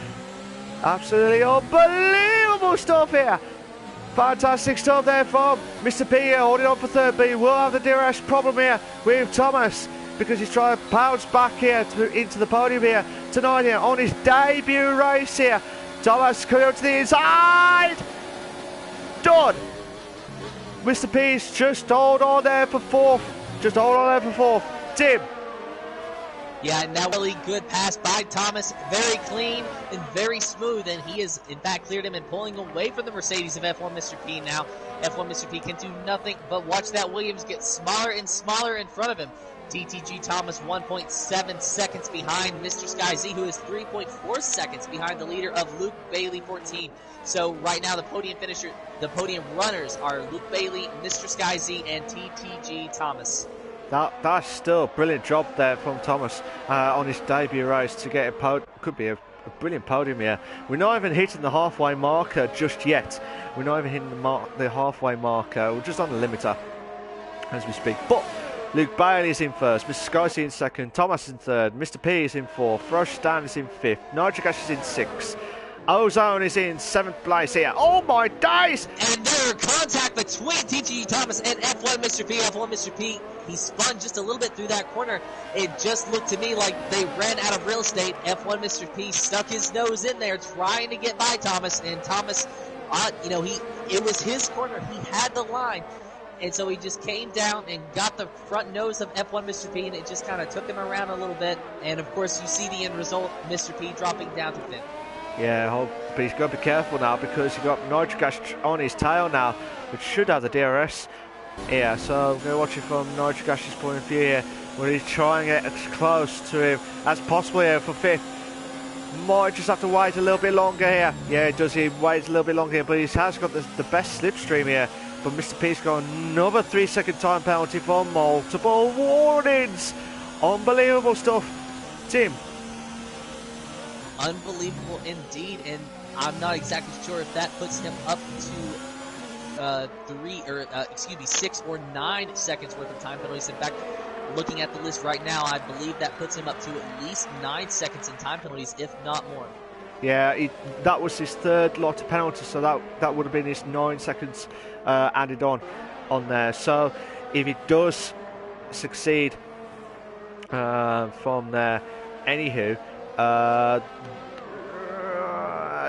Absolutely unbelievable stuff here. Fantastic stuff there from Mr. P here, holding on for third, but he will have the DRS problem here with Thomas because he's trying to bounce back here into the podium here tonight here on his debut race here. Thomas coming up to the inside. Done. Mr. P's just hold on there for fourth. Just hold on there for fourth. Tim. Yeah, and that really good pass by Thomas. Very clean and very smooth, and he has, in fact, cleared him and pulling away from the Mercedes of F1 Mr. P now. F1 Mr. P can do nothing but watch that Williams get smaller and smaller in front of him. TTG Thomas 1.7 seconds behind Mr. Sky Z, who is 3.4 seconds behind the leader of Luke Bailey 14. So right now the podium runners are Luke Bailey, Mr. Sky Z, and TTG Thomas. That's still a brilliant job there from Thomas on his debut race to get could be a brilliant podium here. We're not even hitting the halfway marker just yet. We're not even hitting the halfway marker. We're just on the limiter as we speak. But Luke Bailey is in first, Mr. Sky in second, Thomas in third, Mr. P is in fourth, Rush Stan is in fifth, Nigel Gash is in sixth. Ozone is in 7th place here. Oh my days! And there contact between TTG Thomas and F1 Mr. P. F1 Mr. P, he spun just a little bit through that corner. It just looked to me like they ran out of real estate. F1 Mr. P stuck his nose in there trying to get by Thomas. And Thomas, it was his corner. He had the line. And so he just came down and got the front nose of F1 Mr. P, and it just kind of took him around a little bit. And of course, you see the end result, Mr. P dropping down to fifth. Yeah, but he's got to be careful now because you've got Nigel Gash on his tail now, which should have the DRS here. So I'm going to watch it from Nigel Gash's point of view here, where he's trying to get as close to him as possible here for fifth. Might just have to wait a little bit longer here. Yeah, it does. He waits a little bit longer here, but he has got the best slipstream here. But Mr. P's got another 3-second time penalty for multiple warnings. Unbelievable stuff. Tim. Unbelievable indeed, and I'm not exactly sure if that puts him up to 6 or 9 seconds worth of time penalties. In fact, looking at the list right now, I believe that puts him up to at least 9 seconds in time penalties, if not more. Yeah, that was his third lot of penalties, so that would have been his 9 seconds added on there. So if he does succeed from there, anywho,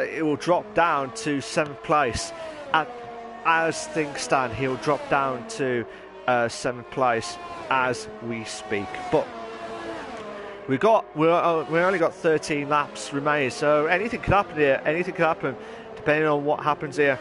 it will drop down to 7th place. As things stand, he'll drop down to 7th place as we speak. But we only got 13 laps remaining, so anything could happen here. Anything could happen depending on what happens here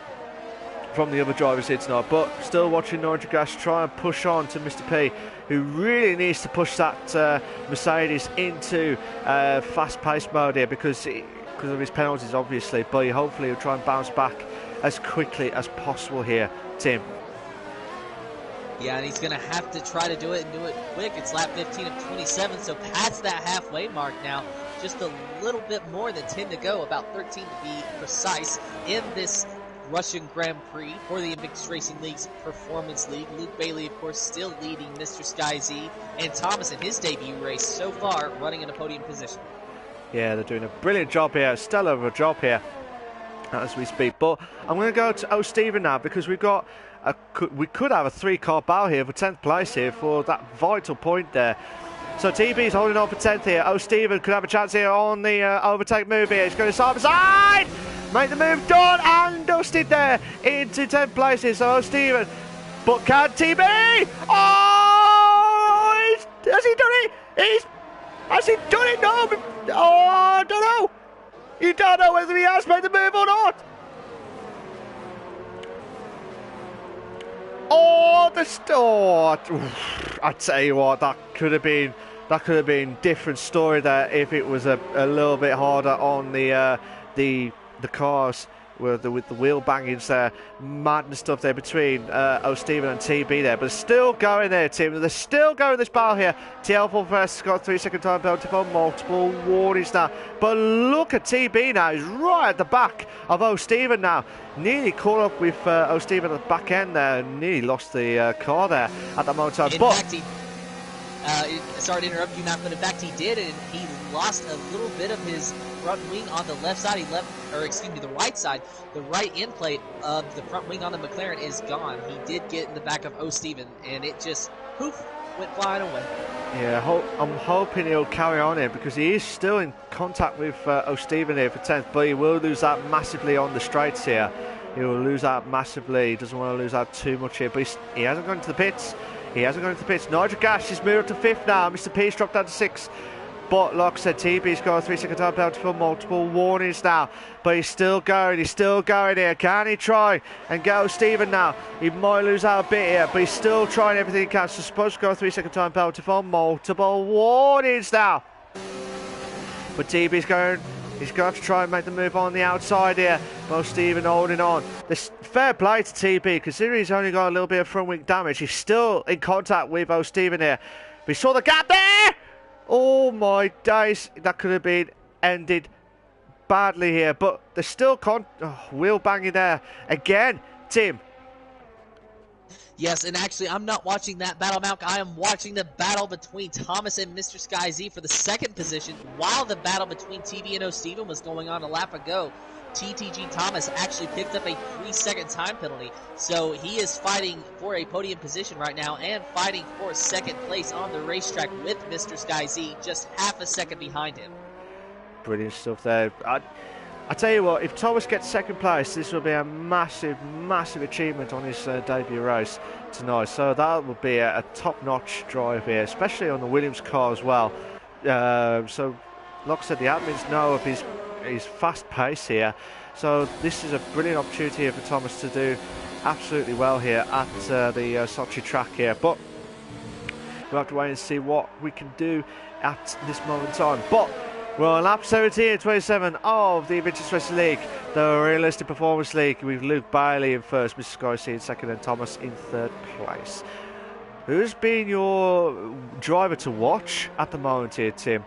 from the other drivers here tonight. But still watching Nigel Gash try and push on to Mr. P, who really needs to push that Mercedes into fast-paced mode here because of his penalties, obviously. But hopefully he'll try and bounce back as quickly as possible here, Tim. Yeah, and he's going to have to try to do it and do it quick. It's lap 15 of 27, so past that halfway mark now. Just a little bit more than 10 to go, about 13 to be precise, in this Russian Grand Prix for the Invictus Racing League's Performance League. Luke Bailey, of course, still leading Mr. Sky Z, and Thomas in his debut race so far running in a podium position. Yeah, they're doing a brilliant job here, stellar of a job here as we speak. But I'm going to go to O'Stephen now because we could have a 3-car battle here for 10th place here for that vital point there. So TB's holding on for 10th here. O'Stephen could have a chance here on the overtake move here. He's going to side by side, make the move done and dusted there into 10th place here. So O'Stephen, but can TB? Oh, has he done it? Has he done it? No. Oh, I don't know. You don't know whether he has made the move or not. Oh, the start! I tell you what, that could have been different story there if it was a little bit harder on the cars with the wheel bangings there, madness stuff there between O'Stephen and TB there. But they're still going there, Tim. They're still going this battle here. TL4 First got 3-second time penalty for multiple warnings now. But look at TB now. He's right at the back of O'Stephen now. Nearly caught up with O'Stephen at the back end there. Nearly lost the car there at that moment in time. In fact, sorry to interrupt you, Matt, but in fact he did, and he lost a little bit of his front wing on the left side. The right side. The right end plate of the front wing on the McLaren is gone. He did get in the back of O'Steven, and it just, poof, went flying away. Yeah, I'm hoping he'll carry on here because he is still in contact with O'Steven here for 10th, but he will lose that massively on the straights here. He will lose out massively. He doesn't want to lose out too much here, but he hasn't gone to the pits. He hasn't gone to the pits. Nigel Gash is moved up to 5th now. Mr. P's dropped down to 6th. But like I said, TB's got a 3-second time penalty for multiple warnings now. But he's still going here. Can he try and get O'Steven now? He might lose out a bit here, but he's still trying everything he can. So supposed to go a 3-second time penalty for multiple warnings now. But TB's going. He's going to try and make the move on the outside here. Well, Stephen holding on. This fair play to TB, considering he's only got a little bit of front wing damage. He's still in contact with O'Steven here. We saw the gap there! Oh my days, that could have been ended badly here. But there's still wheel banging there. Again, Tim. Yes, and actually, I'm not watching that battle, Malc. I am watching the battle between Thomas and Mr. Sky Z for the second position. While the battle between TB and O'Steven was going on a lap ago, TTG Thomas actually picked up a 3-second time penalty. So he is fighting for a podium position right now and fighting for second place on the racetrack with Mr. Sky Z, just half a second behind him. Brilliant stuff there. I tell you what, if Thomas gets second place, this will be a massive, massive achievement on his debut race tonight. So that will be a top-notch drive here, especially on the Williams car as well. So, like I said, the admins know of his fast pace here. So this is a brilliant opportunity here for Thomas to do absolutely well here at the Sochi track here. But we'll have to wait and see what we can do at this moment in time. But we're on lap 17 and 27 of the Invictus Racing League, the Realistic Performance League, with Luke Bailey in first, Mr. Sky in second, and Thomas in third place. Who's been your driver to watch at the moment here, Tim?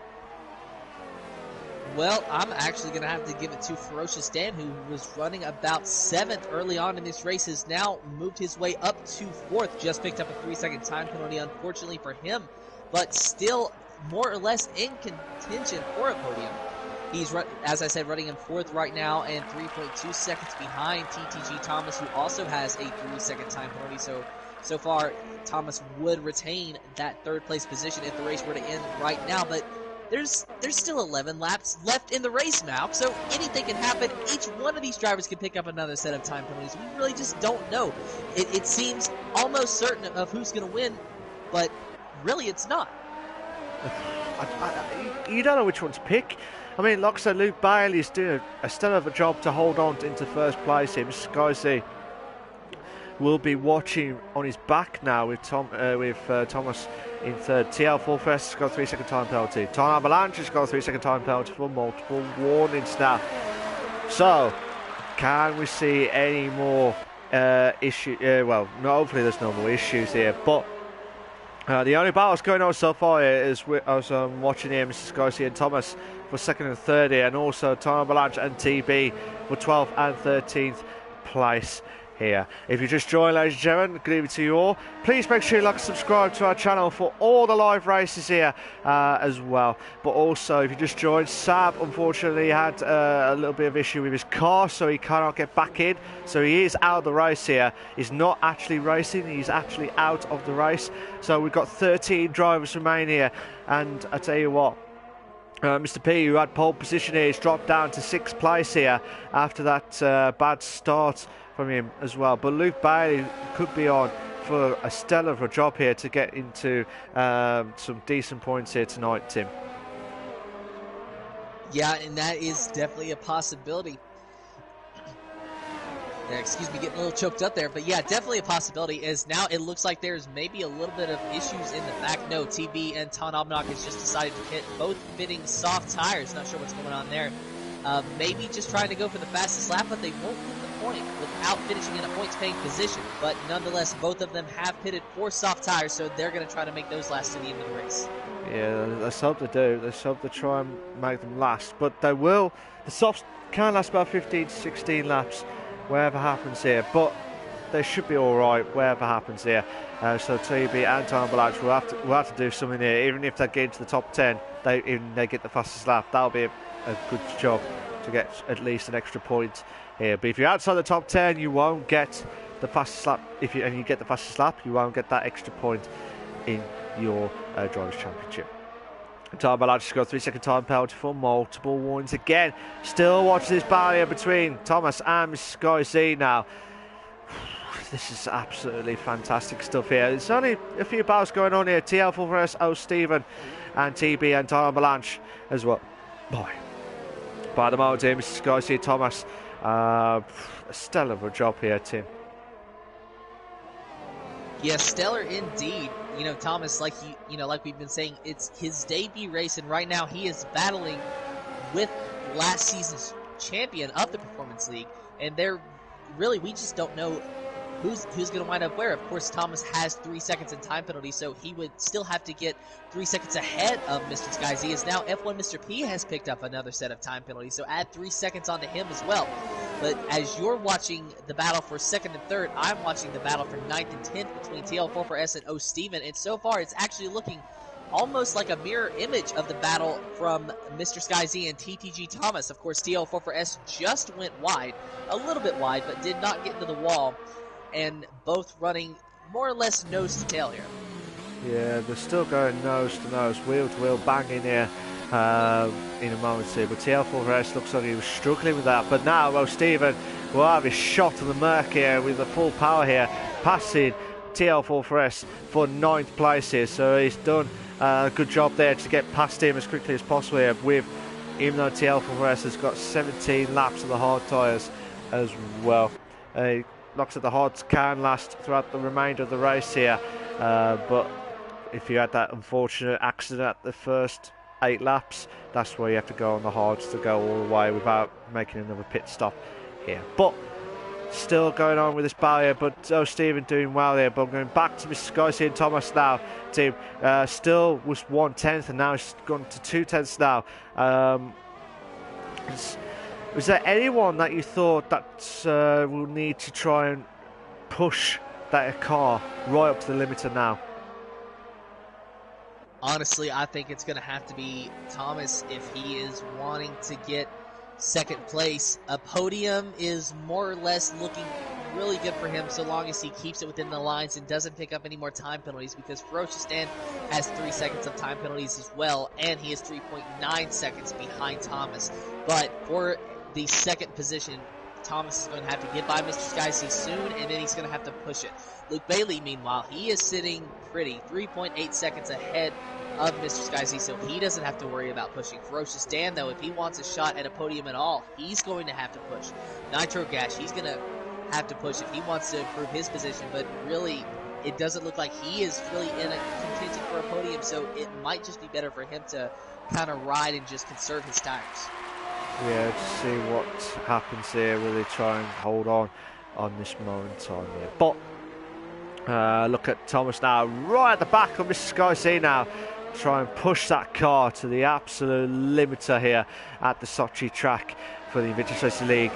Well, I'm actually going to have to give it to Ferocious Dan, who was running about 7th early on in this race, has now moved his way up to 4th, just picked up a 3-second time penalty, unfortunately for him, but still more or less in contention for a podium. He's, as I said, running in 4th right now and 3.2 seconds behind TTG Thomas, who also has a 3-second time penalty. So far, Thomas would retain that 3rd place position if the race were to end right now, but there's still 11 laps left in the race, Malc, so anything can happen. Each one of these drivers can pick up another set of time penalties. We really just don't know. It seems almost certain of who's going to win, but really it's not. You don't know which one to pick. I mean, like I said, Luke Bailey's doing a stellar of a job to hold on into first place here. Mr. Sky will be watching on his back now with Thomas in third. TL4 First has got a 3-second time penalty. Ton Avalanche has got a 3-second time penalty for multiple warnings now. So, can we see any more issues? Well, hopefully there's no more issues here, but the only battles going on so far here is as I'm watching here, Mr. Scorsese and Thomas for 2nd and 3rd here, and also Tom Avalanche and TB for 12th and 13th place here. If you just joined, ladies and gentlemen, good evening to you all. Please make sure you like and subscribe to our channel for all the live races here as well. But also, if you just joined, Sab unfortunately had a little bit of issue with his car, so he cannot get back in. So he is out of the race here. He's not actually racing, he's actually out of the race. So we've got 13 drivers remain here. And I tell you what, Mr. P, who had pole position here, has dropped down to 6th place here after that bad start from him as well. But Luke Bailey could be on for a stellar of a job here to get into some decent points here tonight, Tim. Yeah, and that is definitely a possibility. Yeah, excuse me, getting a little choked up there, but yeah, definitely a possibility. As now it looks like there's maybe a little bit of issues in the back. No, TB and Ton Obnock has just decided to hit both fitting soft tires. Not sure what's going on there. Maybe just trying to go for the fastest lap, but they won't get the point without finishing in a points-paying position. But nonetheless, both of them have pitted for soft tires, so they're going to try to make those last to the end of the race. Yeah, let's hope they do. Let's hope they try and make them last. But they will. The softs can last about 15 to 16 laps, wherever happens here. But they should be all right, wherever happens here. So TB and Time Avalanche will have to do something here, even if they get into the top 10. they get the fastest lap, that'll be a good job to get at least an extra point here. But if you're outside the top 10, you won't get the fastest lap. And you get the fastest lap, you won't get that extra point in your Drivers' Championship. Time by just got 3-second time penalty for multiple warnings again. Still watching this barrier between Thomas and Mr. Sky Z now. This is absolutely fantastic stuff here. There's only a few battles going on here. TL4S, O Stephen, and TB and Time Avalanche as well. Boy. By the moment here, Mr. Sky Z, Thomas. A stellar of a job here, Tim. Yeah, stellar indeed. You know, Thomas, like like we've been saying, it's his debut race, and right now he is battling with last season's champion of the Performance League, and we just don't know who's going to wind up where. Of course, Thomas has 3 seconds in time penalty, so he would still have to get 3 seconds ahead of Mr. Sky Z. As now F1 Mr. P has picked up another set of time penalties, so add 3 seconds onto him as well. But as you're watching the battle for 2nd and 3rd, I'm watching the battle for 9th and 10th between TL44S and O Steven, and so far it's actually looking almost like a mirror image of the battle from Mr. Sky Z and TTG Thomas. Of course, TL44S just went wide, a little bit wide, but did not get into the wall, and both running more or less nose to tail here. Yeah, they're still going nose to nose, wheel to wheel, banging here in a moment here. But TL4S looks like he was struggling with that. But now, well, Stephen will have his shot to the mark here with the full power here, passing TL4S for 9th place here. So he's done a good job there to get past him as quickly as possible here. Even though TL4S has got 17 laps of the hard tyres as well. Looks like the hards can last throughout the remainder of the race here, but if you had that unfortunate accident at the first 8 laps, that's where you have to go on the hards to go all the way without making another pit stop here. But still going on with this barrier, but Stephen doing well here. But I'm going back to Mr. Sky and Thomas now. Team still was 1/10 and now it's gone to 2/10 now. Was there anyone that you thought that will need to try and push that car right up to the limiter now? Honestly, I think it's going to have to be Thomas if he is wanting to get 2nd place. A podium is more or less looking really good for him so long as he keeps it within the lines and doesn't pick up any more time penalties, because Ferocious Dan has 3 seconds of time penalties as well, and he is 3.9 seconds behind Thomas. But for the 2nd position, Thomas is going to have to get by Mr. Sky Z soon, and then he's going to have to push it. Luke Bailey, meanwhile, he is sitting pretty, 3.8 seconds ahead of Mr. Sky Z, so he doesn't have to worry about pushing. Ferocious Dan, though, if he wants a shot at a podium at all, he's going to have to push. Nitro Gash, he's going to have to push if he wants to improve his position, but really, it doesn't look like he is really in a contention for a podium, so it might just be better for him to kind of ride and just conserve his tires. Yeah, to see what happens here, will they try and hold on this moment in time here. But look at Thomas now, right at the back of Mr. Sky Z now, try and push that car to the absolute limiter here at the Sochi track for the Invictus Racing League,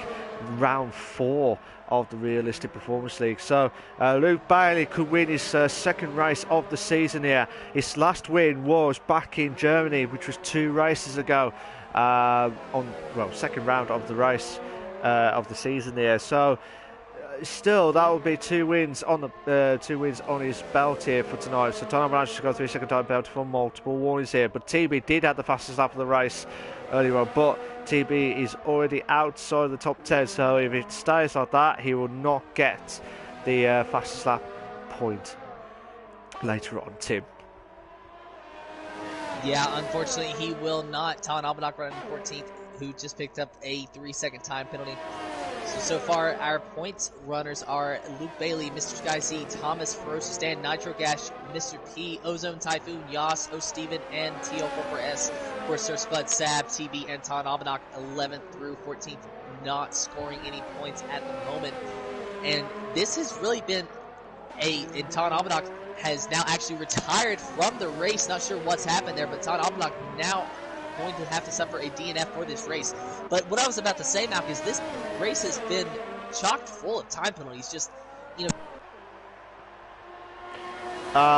round 4 of the Realistic Performance League. So Luke Bailey could win his 2nd race of the season here. His last win was back in Germany, which was 2 races ago. 2nd round of the race of the season there. So still, that would be 2 wins on the 2 wins on his belt here for tonight. So Time Avalanche has got 3 second time penalty for multiple warnings here. But TB did have the fastest lap of the race earlier on, but TB is already outside the top 10. So if it stays like that, he will not get the fastest lap point later on. Tim. Yeah, unfortunately, he will not. Talon Albanach running 14th, who just picked up a 3 second time penalty. So far, our points runners are Luke Bailey, Mr. Sky Z, Thomas, Ferocious Dan, Nitro Gash, Mr. P, Ozone Typhoon, Yas, O Steven, and TL44S. Of course, Sir Spud, Sab, TB, and Talon Albanach 11th through 14th, not scoring any points at the moment. And this has really been and Talon Albanach has now actually retired from the race. Not sure what's happened there, but Talon Albanach now going to have to suffer a DNF for this race. But what I was about to say, Malc, is this race has been chock full of time penalties. Just,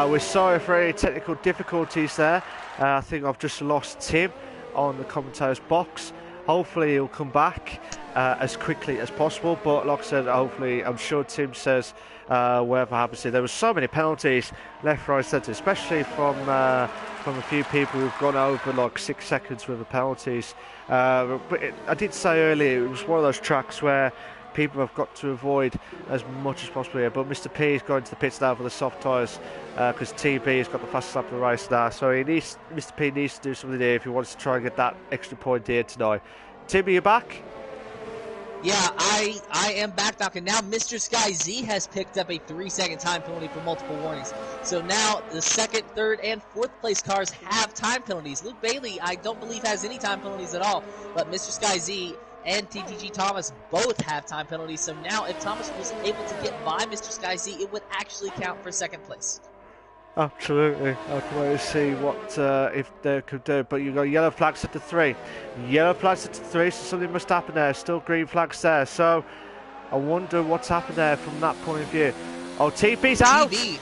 We're sorry for any technical difficulties there. I think I've just lost Tim on the commentator's box. Hopefully he'll come back as quickly as possible, but like I said, hopefully, I'm sure Tim says whatever happens here. There were so many penalties left, right, centre, especially from a few people who've gone over like 6 seconds with the penalties. But I did say earlier, it was one of those tracks where people have got to avoid as much as possible here. But Mr. P is going to the pits now for the soft tyres because TB has got the fastest lap of the race now. So Mr. P needs to do something here if he wants to try and get that extra point here tonight. Tim, are you back? Yeah, I am back, Doc, and now Mr. Sky Z has picked up a 3-second time penalty for multiple warnings. So now the second, third, and fourth place cars have time penalties. Luke Bailey, I don't believe, has any time penalties at all, but Mr. Sky Z and TTG Thomas both have time penalties. So now if Thomas was able to get by Mr. Sky Z, it would actually count for second place. Absolutely. I can wait to see what if they could do. But you've got yellow flags at the 3. Yellow flags at the 3, so something must happen there. Still green flags there. So I wonder what's happened there from that point of view. Oh, TP's out! TB.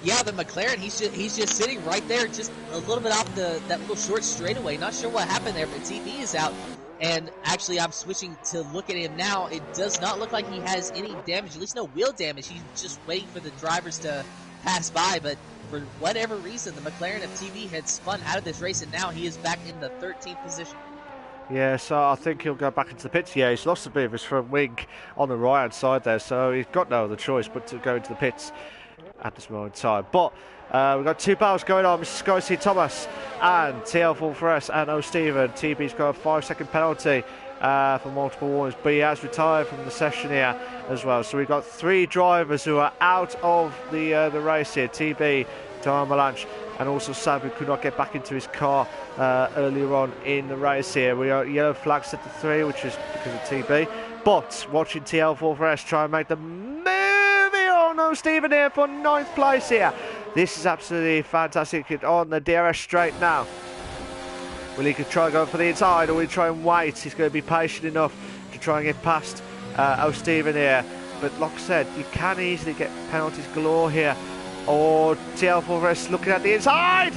Yeah, the McLaren, he's just sitting right there, just a little bit off that little short straightaway. Not sure what happened there, but TB is out. And actually, I'm switching to look at him now. It does not look like he has any damage, at least no wheel damage. He's just waiting for the drivers to pass by, but for whatever reason, the McLaren of TV had spun out of this race, and now he is back in the 13th position. Yeah, so I think he'll go back into the pits. Yeah, he's lost a bit of his front wing on the right-hand side there, so he's got no other choice but to go into the pits at this moment in time. But we've got 2 battles going on, Mr. Sky C. Thomas and TL4S and O'Stephen. TB's got a 5-second penalty for multiple warnings, but he has retired from the session here as well. So we've got 3 drivers who are out of the race here. TB, Tom Melange, and also Sab, who could not get back into his car earlier on in the race here. We got yellow flags at the 3, which is because of TB. But watching TL4S try and make the move. Oh no, Stephen here for 9th place here. This is absolutely fantastic on the DRS straight now. Will he could try and go for the inside, or will he try and wait? He's going to be patient enough to try and get past O'Stephen here. But like I said, you can easily get penalties galore here. Or TL4S looking at the inside.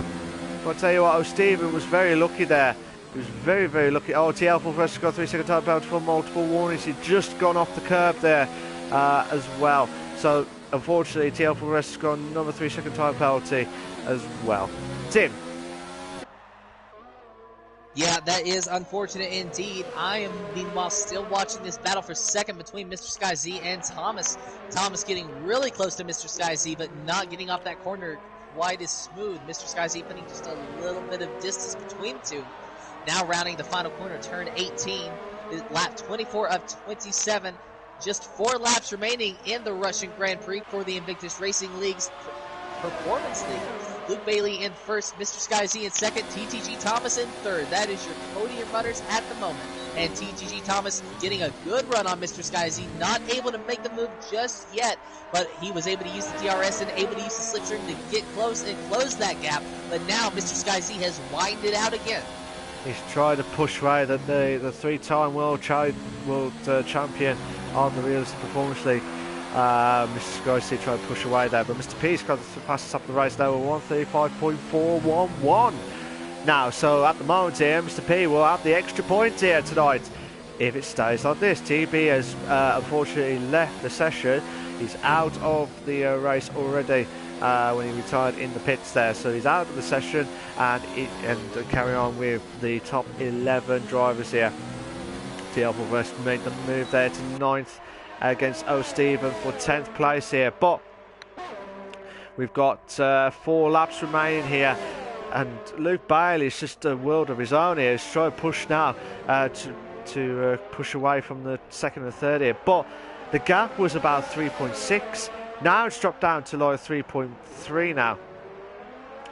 I'll tell you what, O'Stephen was very lucky there. He was very, very lucky. Oh, TL4S has got 3-second time penalty for multiple warnings. He'd just gone off the curb there as well. So unfortunately, TL4S has got another 3-second time penalty as well. Tim. Yeah, that is unfortunate indeed. I am, meanwhile, still watching this battle for second between Mr. Sky Z and Thomas. Thomas getting really close to Mr. Sky Z, but not getting off that corner quite as smooth. Mr. Sky Z putting just a little bit of distance between the two. Now rounding the final corner, turn 18, lap 24 of 27. Just 4 laps remaining in the Russian Grand Prix for the Invictus Racing League's Performance League. Luke Bailey in first, Mr. Sky Z in second, TTG Thomas in third. That is your podium runners at the moment. And TTG Thomas getting a good run on Mr. Sky Z, not able to make the move just yet, but he was able to use the DRS and able to use the slipstream to get close and close that gap. But now Mr. Sky Z has widened it out again. He's trying to push away the 3-time world champion on the Realistic Performance League. Mr. Sky C trying to push away there, but Mr. P's got the fastest up the race now with 1:35.411 now. So at the moment here, Mr. P will have the extra point here tonight if it stays like this. TB has unfortunately left the session. He's out of the race already when he retired in the pits there. So he's out of the session and carry on with the top 11 drivers here. TL4S made the move there to 9th against O'Stephen for 10th place here. But we've got 4 laps remaining here. And Luke Bailey is just a world of his own here. He's trying to push now to push away from the 2nd and 3rd here. But the gap was about 3.6. Now it's dropped down to like 3.3 now.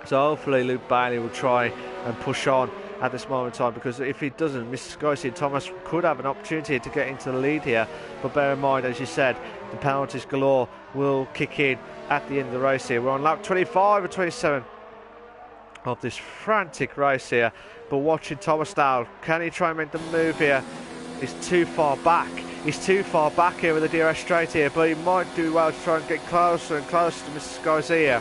So hopefully Luke Bailey will try and push on at this moment in time, because if he doesn't, Mr. Sky C and Thomas could have an opportunity to get into the lead here. But bear in mind, as you said, the penalties galore will kick in at the end of the race here. We're on lap 25 or 27 of this frantic race here. But watching Thomas now, can he try and make the move here? He's too far back. He's too far back here with the DRS straight here, but he might do well to try and get closer and closer to Mr. Garcia.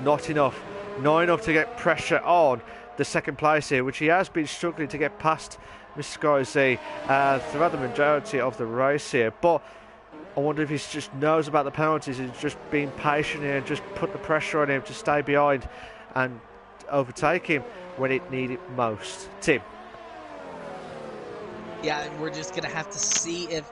Not enough. Not enough to get pressure on the second place here, which he has been struggling to get past Mr. Garcia throughout the majority of the race here. But I wonder if he just knows about the penalties and just being patient here and just put the pressure on him to stay behind and overtake him when it needed most. Tim. Yeah, and we're just going to have to see if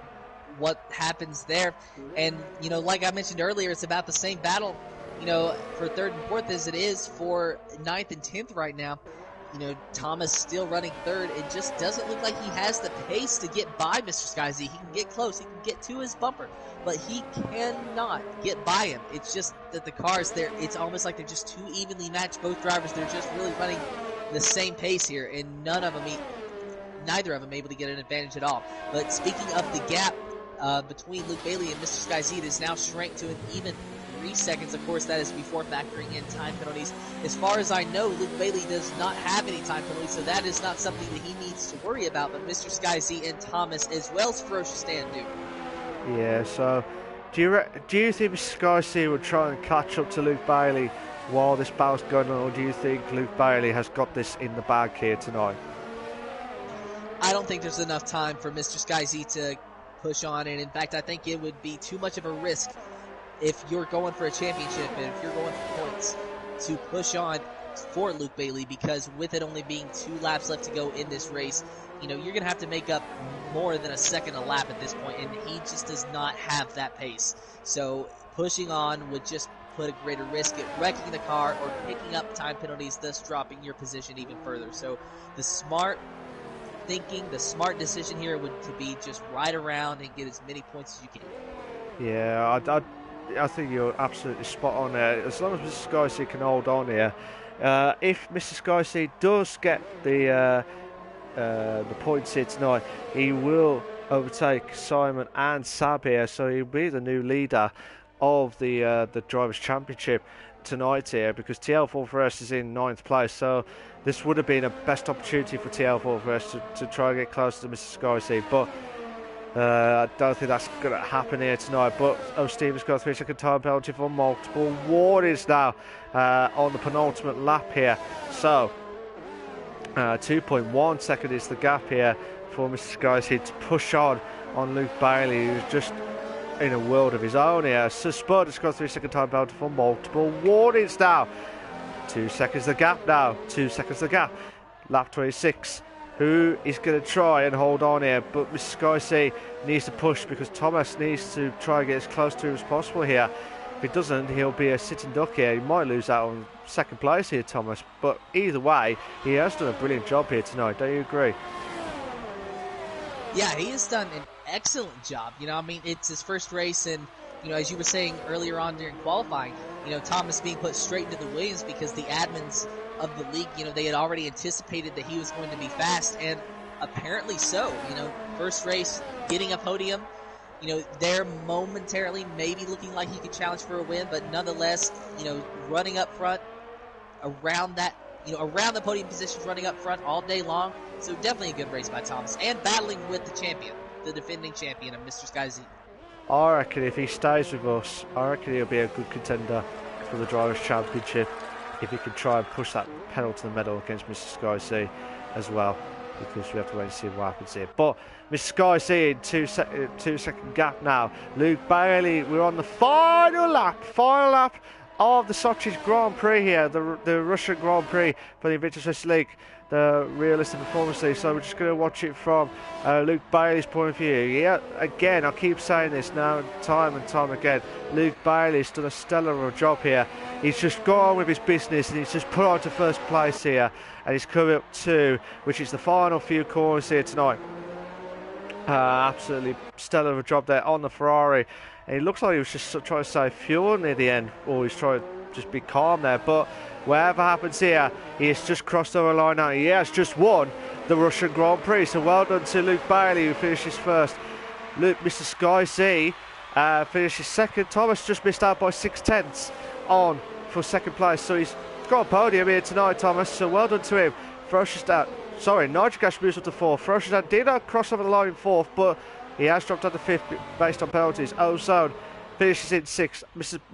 what happens there. And, you know, like I mentioned earlier, it's about the same battle, you know, for third and fourth as it is for ninth and 10th right now. You know, Thomas still running third. It just doesn't look like he has the pace to get by Mr. Sky Z. He can get close. He can get to his bumper, but he cannot get by him. It's just that the cars there, it's almost like they're just too evenly matched. Both drivers, they're just really running the same pace here, and neither of them able to get an advantage at all. But speaking of the gap between Luke Bailey and Mr. Sky Z, it is now shrank to an even 3 seconds. Of course, that is before factoring in time penalties. As far as I know, Luke Bailey does not have any time penalties, so that is not something that he needs to worry about. But Mr. Sky Z and Thomas, as well as Ferocious Stan, do. Yeah, so do you think Mr. Sky Z will try and catch up to Luke Bailey while this battle's going on, or do you think Luke Bailey has got this in the bag here tonight? I don't think there's enough time for Mr. Sky Z to push on, and in fact, I think it would be too much of a risk if you're going for a championship and if you're going for points to push on for Luke Bailey, because with it only being 2 laps left to go in this race, you know, you're going to have to make up more than a second a lap at this point, and he just does not have that pace. So pushing on would just put a greater risk at wrecking the car or picking up time penalties, thus dropping your position even further. So the smart thinking, the smart decision here would to be just ride around and get as many points as you can. Yeah, I think you're absolutely spot on there. As long as Mr. Sky Z can hold on here, if Mr. Sky Z does get the points here tonight, he will overtake Simon and Sab here, so he'll be the new leader of the Drivers' Championship tonight here, because TL4 is in 9th place, so this would have been a best opportunity for TL4 to try and get closer to Mr. Sky Z, but I don't think that's going to happen here tonight. But Stevens got a 3-second time penalty for multiple warnings now on the penultimate lap here. So 2.1 second is the gap here for Mr. Sky Z to push on Luke Bailey, who's just in a world of his own here. So Spud has got a 3-second time penalty for multiple warnings now. 2 seconds the gap now. 2 seconds the gap. Lap 26. Who is going to try and hold on here? But Mr. Sky Z needs to push, because Thomas needs to try and get as close to him as possible here. If he doesn't, he'll be a sitting duck here. He might lose out on second place here, Thomas. But either way, he has done a brilliant job here tonight. Don't you agree? Yeah, he has done an excellent job. You know, I mean, it's his first race, and, you know, as you were saying earlier on during qualifying, you know, Thomas being put straight into the Williams because the admins of the league, you know, they had already anticipated that he was going to be fast, and apparently so. You know, first race, getting a podium, you know, there momentarily maybe looking like he could challenge for a win, but nonetheless, you know, running up front, around that, you know, around the podium positions, running up front all day long. So definitely a good race by Thomas, and battling with the champion, the defending champion of Mr. Sky Z. I reckon if he stays with us, I reckon he'll be a good contender for the Drivers' Championship if he can try and push that pedal to the metal against Mr. Sky Z as well, because we have to wait and see what happens here. But Mr. Sky Z in 2 second gap now. Luke Bailey, we're on the final lap of the Sochi's Grand Prix here, the Russian Grand Prix for the Invictus Racing League, the Realistic Performance League. So we're just going to watch it from Luke Bailey's point of view. Yeah, again, I keep saying this now, time and time again. Luke Bailey's done a stellar job here. He's just gone on with his business, and he's just put on to first place here, and he's coming up to, which is the final few corners here tonight. Absolutely stellar job there on the Ferrari. And it looks like he was just trying to save fuel near the end, or he's trying to just be calm there. But whatever happens here, he has just crossed over the line now. He has just won the Russian Grand Prix. So well done to Luke Bailey, who finishes first. Mr. Sky Z finishes second. Thomas just missed out by 6/10 for second place. So he's got a podium here tonight, Thomas. So well done to him. Ferocious Sorry, Nitrogash moves up to 4th. Ferocious did not cross over the line in 4th, but he has dropped down to 5th based on penalties. Ozone finishes in 6th.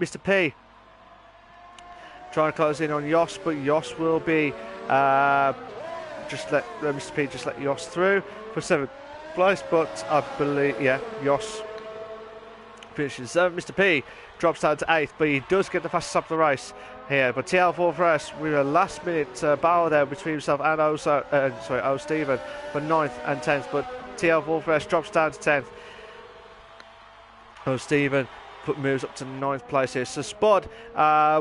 Mr. P trying to close in on Yoss, but Yoss will be just let Mr. P just let Yoss through for 7th place. But I believe, yeah, Yoss finishes 7th. Mr. P drops down to 8th, but he does get the fastest lap of the race here. But TL4FS with a last minute battle there between himself and O Steven for 9th and 10th. But TL4FS drops down to 10th. O Steven moves up to 9th place here. So Spud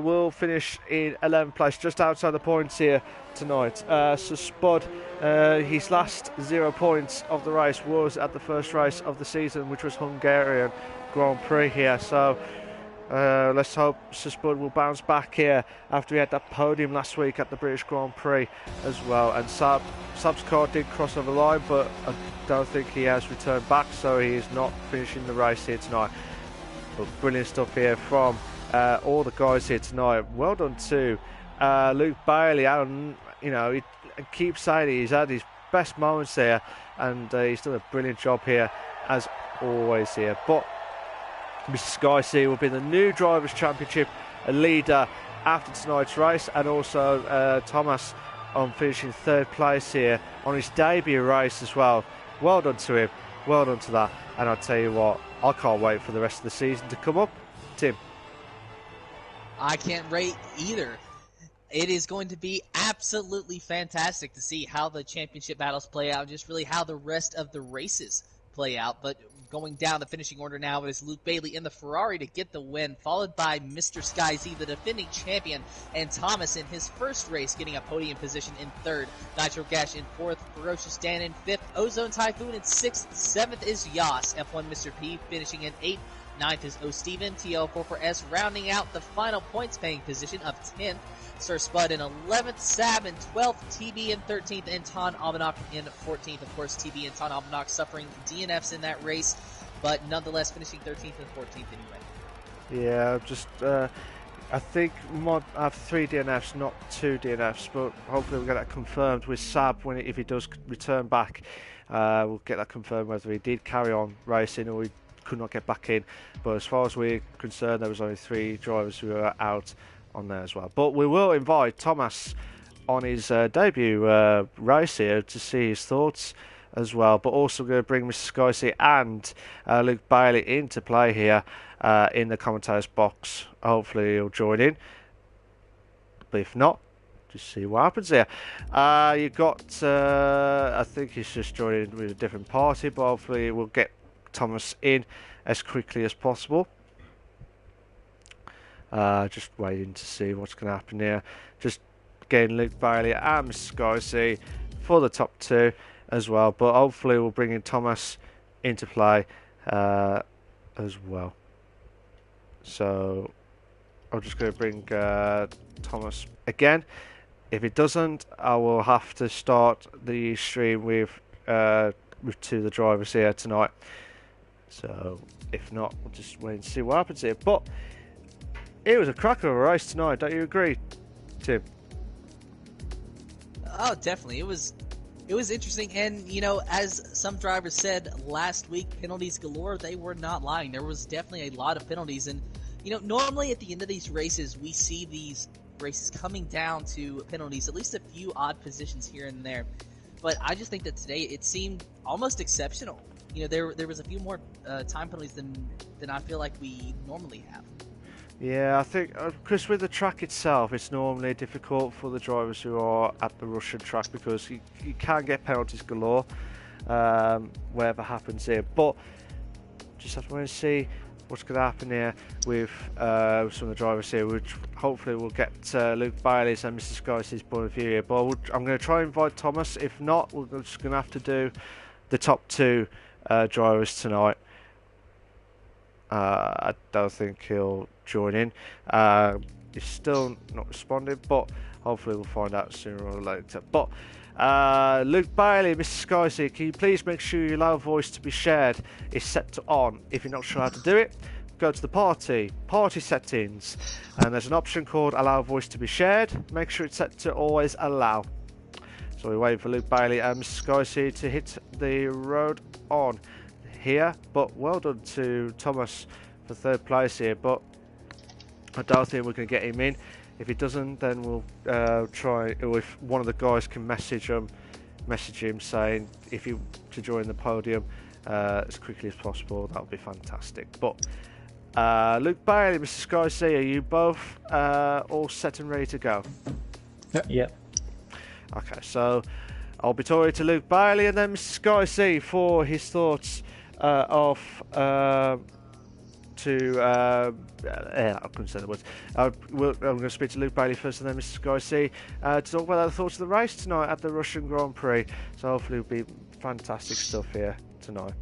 will finish in 11th place, just outside the points here tonight. So Spud, his last 0 points of the race was at the first race of the season, which was Hungarian Grand Prix here. So let's hope Spud will bounce back here after he had that podium last week at the British Grand Prix as well. And Sab's car did cross over the line, but I don't think he has returned back, so he is not finishing the race here tonight. But brilliant stuff here from all the guys here tonight. Well done to Luke Bailey. And you know, he keeps saying he's had his best moments here, and he's done a brilliant job here as always here. But Mr. Sky C will be the new Drivers' Championship leader after tonight's race, and also Thomas on finishing 3rd place here on his debut race as well. Well done to him, well done to that. And I'll tell you what, I can't wait for the rest of the season to come up. Tim? I can't wait either. It is going to be absolutely fantastic to see how the championship battles play out, just really how the rest of the races play out. But going down the finishing order now, it is Luke Bailey in the Ferrari to get the win, followed by Mr. Sky Z, the defending champion, and Thomas in his first race getting a podium position in 3rd, Nitro Gash in 4th, Ferocious Dan in 5th, Ozone Typhoon in 6th, 7th is Yas, F1 Mr. P finishing in 8th, 9th is O Steven, TL44S rounding out the final points paying position of 10th, Sir Spud in 11th, Sab in 12th, TB in 13th, and Ton Almanac in 14th. Of course, TB and Ton Almanac suffering DNFs in that race, but nonetheless finishing 13th and 14th anyway. Yeah, just I think I have 3 DNFs, not 2 DNFs, but hopefully we'll get that confirmed with Sab if he does return back. We'll get that confirmed whether he did carry on racing or he could not get back in. But as far as we're concerned, there was only 3 drivers who were out on there as well. But we will invite Thomas on his debut race here to see his thoughts as well. But also going to bring Mr. Skycy and Luke Bailey into play here in the commentators box. Hopefully he'll join in. But if not, just see what happens here. You've got, I think he's just joining with a different party, but hopefully we'll get Thomas in as quickly as possible. Just waiting to see what's going to happen here. Just getting Luke Bailey and Mr. Skycy for the top 2 as well. But hopefully we'll bring in Thomas into play as well. So I'm just going to bring Thomas again. If it doesn't, I will have to start the stream with 2 of the drivers here tonight. So if not, we'll just wait and see what happens here. But it was a cracker of a race tonight, don't you agree, Tim? Oh, definitely. It was interesting, and you know, as some drivers said last week, penalties galore. They were not lying. There was definitely a lot of penalties, and you know, normally at the end of these races, we see these races coming down to penalties, at least a few odd positions here and there. But I just think that today it seemed almost exceptional. You know, there was a few more time penalties than I feel like we normally have. Yeah, I think, Chris, with the track itself, it's normally difficult for the drivers who are at the Russian track because you can get penalties galore, whatever happens here. But just have to wait and see what's going to happen here with some of the drivers here, which hopefully we'll get Luke Bailey's and Mr. Sky's point of view here. But I'm going to try and invite Thomas. If not, we're just going to have to do the top 2 drivers tonight. I don't think he'll join in. He's still not responding, but hopefully we'll find out sooner or later. But Luke Bailey, Mr. Skycy, can you please make sure your loud voice to be shared is set to on? If you're not sure how to do it, go to the party settings, and there's an option called allow voice to be shared. Make sure it's set to always allow. So we're waiting for Luke Bailey and Mr. Sky to hit the road on here. But well done to Thomas for 3rd place here. But I don't think we're going to get him in. If he doesn't, then we'll try. Or if one of the guys can message him saying if you to join the podium as quickly as possible, that would be fantastic. But Luke Bailey, Mr. Sky C, are you both all set and ready to go? Yeah. Okay, so I'll be talking to Luke Bailey and then Mr. Sky C for his thoughts of I couldn't say the words. I'm going to speak to Luke Bailey first and then Mr. Sky C to talk about the thoughts of the race tonight at the Russian Grand Prix. So hopefully it'll be fantastic stuff here tonight.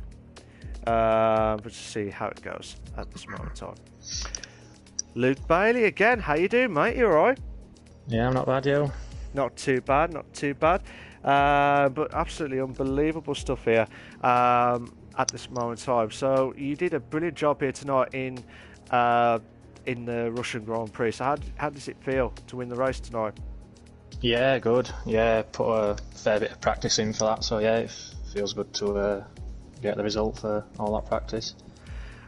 But to see how it goes at this moment in time. Luke Bailey again, how you doing, mate? You alright? Yeah, I'm not bad, yo. Not too bad, not too bad. But absolutely unbelievable stuff here at this moment in time. So you did a brilliant job here tonight in the Russian Grand Prix. So how does it feel to win the race tonight? Yeah, good. Yeah, put a fair bit of practice in for that. So yeah, it feels good to get the result for all that practice.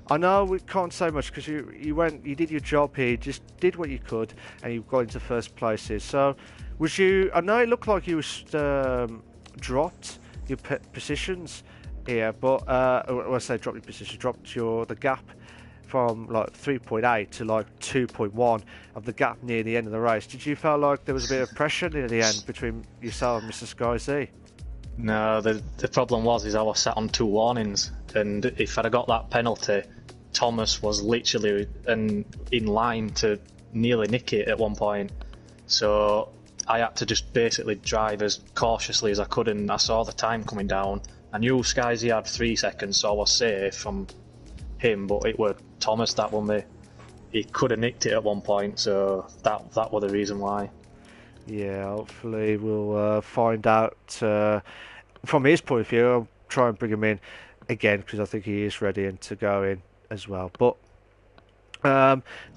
I know we can't say much because you did your job here, you just did what you could, and you got into 1st places. So was you? I know it looked like you was dropped your positions here, but when I say dropped your position, dropped the gap from like 3.8 to like 2.1 of the gap near the end of the race. Did you feel like there was a bit of pressure near the end between yourself and Mr. Sky Z? No, the problem was I was sat on 2 warnings, and if I'd have got that penalty, Thomas was literally in line to nearly nick it at one point. So I had to just basically drive as cautiously as I could, and I saw the time coming down. I knew Skyzy had 3 seconds, so I was safe from him, but it was Thomas that won me. He could have nicked it at one point, so that was the reason why. Yeah, hopefully we'll find out from his point of view. I'll try and bring him in again because I think he is ready and to go in as well. But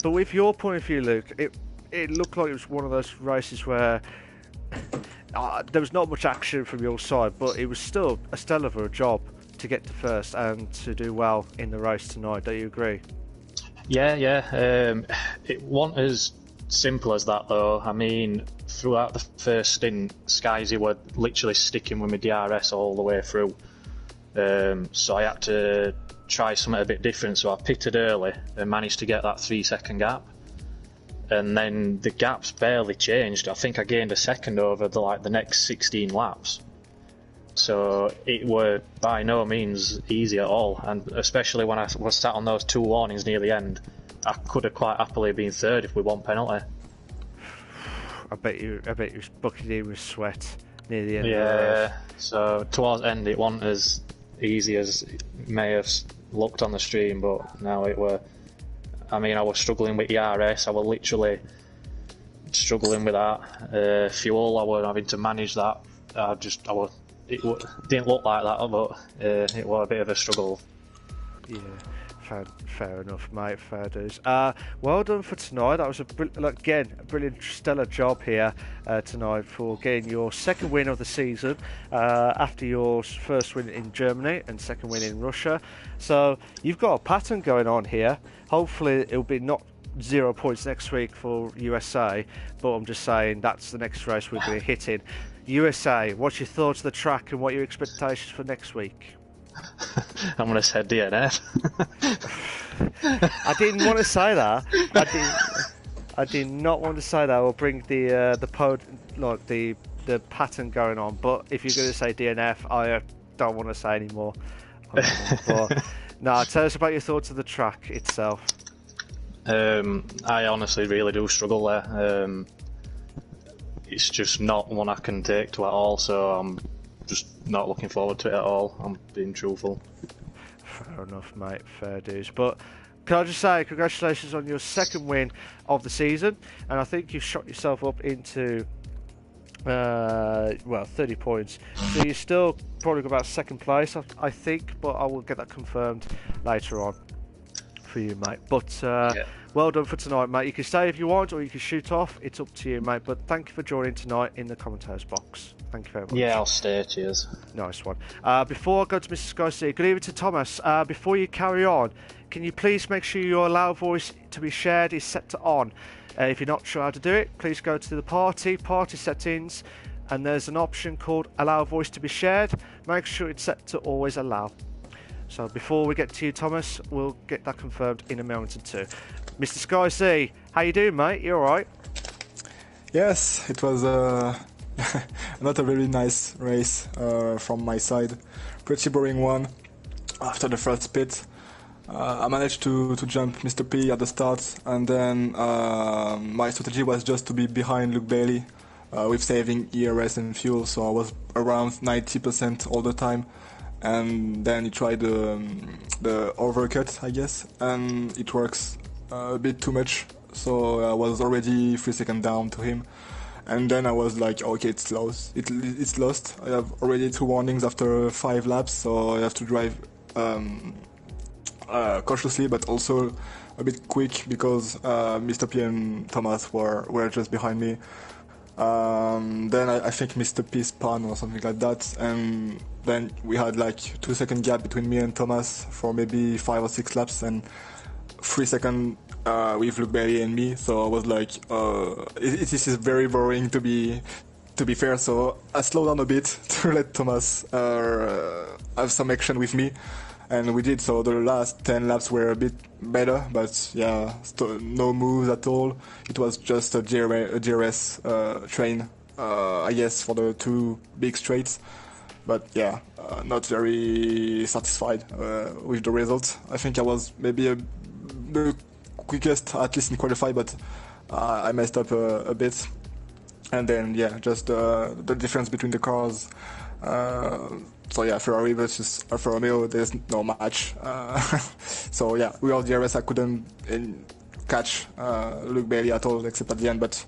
with your point of view, Luke, it looked like it was one of those races where there was not much action from your side, but it was still a stellar for a job to get to 1st and to do well in the race tonight. Don't you agree? Yeah. It wasn't as simple as that though. I mean, throughout the 1st stint, Skyzy were literally sticking with my DRS all the way through. So I had to try something a bit different. So I pitted early and managed to get that 3-second gap. And then the gaps barely changed. I think I gained a second over the next 16 laps. So it were by no means easy at all. And especially when I was sat on those 2 warnings near the end, I could have quite happily been 3rd if we won penalty. I bet you was bucketed in with sweat near the end. Yeah, of the race. So towards the end it wasn't as easy as it may have looked on the stream, but now it were. I mean, I was struggling with ERS. I was literally struggling with that. Fuel, I was having to manage that. It didn't look like that, but it was a bit of a struggle. Yeah. Fair enough, mate. Fair dues. Well done for tonight. That was a brilliant, stellar job here tonight for getting your 2nd win of the season after your 1st win in Germany and 2nd win in Russia. So you've got a pattern going on here. Hopefully it'll be not 0 points next week for USA, but I'm just saying that's the next race we're going to hit in. USA, what's your thoughts of the track and what are your expectations for next week? I'm going to say DNF. I didn't want to say that. I did not want to say that or bring the pattern going on. But if you're going to say DNF, I don't want to say any more. But, no, tell us about your thoughts of the track itself. I honestly really do struggle there. It's just not one I can take to at all, so I'm just not looking forward to it at all. I'm being truthful. Fair enough, mate. Fair dues. But can I just say congratulations on your 2nd win of the season, and I think you've shot yourself up into 30 points. So you're still probably about 2nd place, I think, but I will get that confirmed later on for for you, mate. But well done for tonight, mate. You can stay if you want, or you can shoot off. It's up to you, mate. But thank you for joining tonight in the commentators box. Thank you very much. Yeah, I'll stay. Cheers. Nice one. Before I go to Mrs. Garcia, good evening to Thomas. Before you carry on, can you please make sure your allow voice to be shared is set to on? If you're not sure how to do it, please go to the party settings, and there's an option called allow voice to be shared. Make sure it's set to always allow. So before we get to you, Thomas, we'll get that confirmed in a moment or two. Mr. Sky C, how you doing, mate? You alright? Yes, it was not a very nice race from my side. Pretty boring one. After the first pit, I managed to jump Mr. P at the start, and then my strategy was just to be behind Luke Bailey with saving ERS and fuel, so I was around 90% all the time. And then he tried the overcut, I guess, and it works a bit too much, so I was already 3 seconds down to him. And then I was like, okay, it's lost. It's lost. I have already 2 warnings after 5 laps, so I have to drive cautiously, but also a bit quick, because Mr. P and Thomas were just behind me. Then I think Mr. P spun or something like that, and then we had like 2 second gap between me and Thomas for maybe 5 or 6 laps, and 3 seconds with Luke Bailey and me. So I was like, this is very boring to be fair. So I slowed down a bit to let Thomas have some action with me, and we did. So the last 10 laps were a bit better, but yeah, no moves at all. It was just a DRS train, I guess, for the 2 big straights. But yeah, not very satisfied with the result. I think I was maybe the quickest, at least in qualify, but I messed up a bit. And then yeah, just the difference between the cars. So yeah, Ferrari versus Alfa Romeo, there's no match. So yeah, we all DRS. I couldn't catch Luke Bailey at all, except at the end. But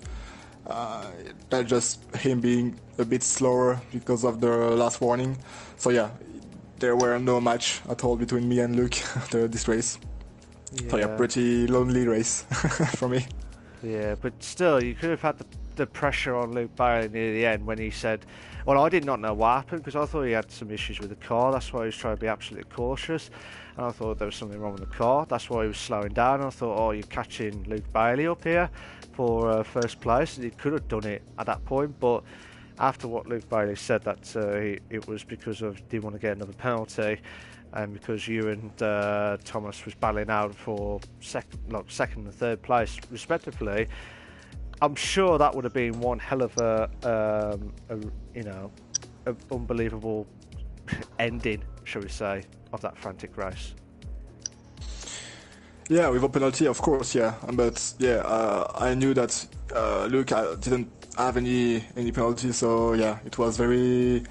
that's just him being a bit slower because of the last warning. So yeah, there were no match at all between me and Luke this race. Yeah. So yeah, pretty lonely race for me. Yeah, but still, you could have had the pressure on Luke Bailey near the end when he said, well, I did not know what happened, because I thought he had some issues with the car. That's why he was trying to be absolutely cautious, and I thought there was something wrong with the car. That's why he was slowing down. I thought, oh, you're catching Luke Bailey up here for first place. He could have done it at that point, but after what Luke Bailey said, that it was because of didn't want to get another penalty, and because you and Thomas was battling out for second and third place respectively. I'm sure that would have been one hell of a unbelievable ending, shall we say, of that frantic race. Yeah, with a penalty, of course, yeah. But yeah, I knew that Luke didn't have any penalty, so yeah, it was very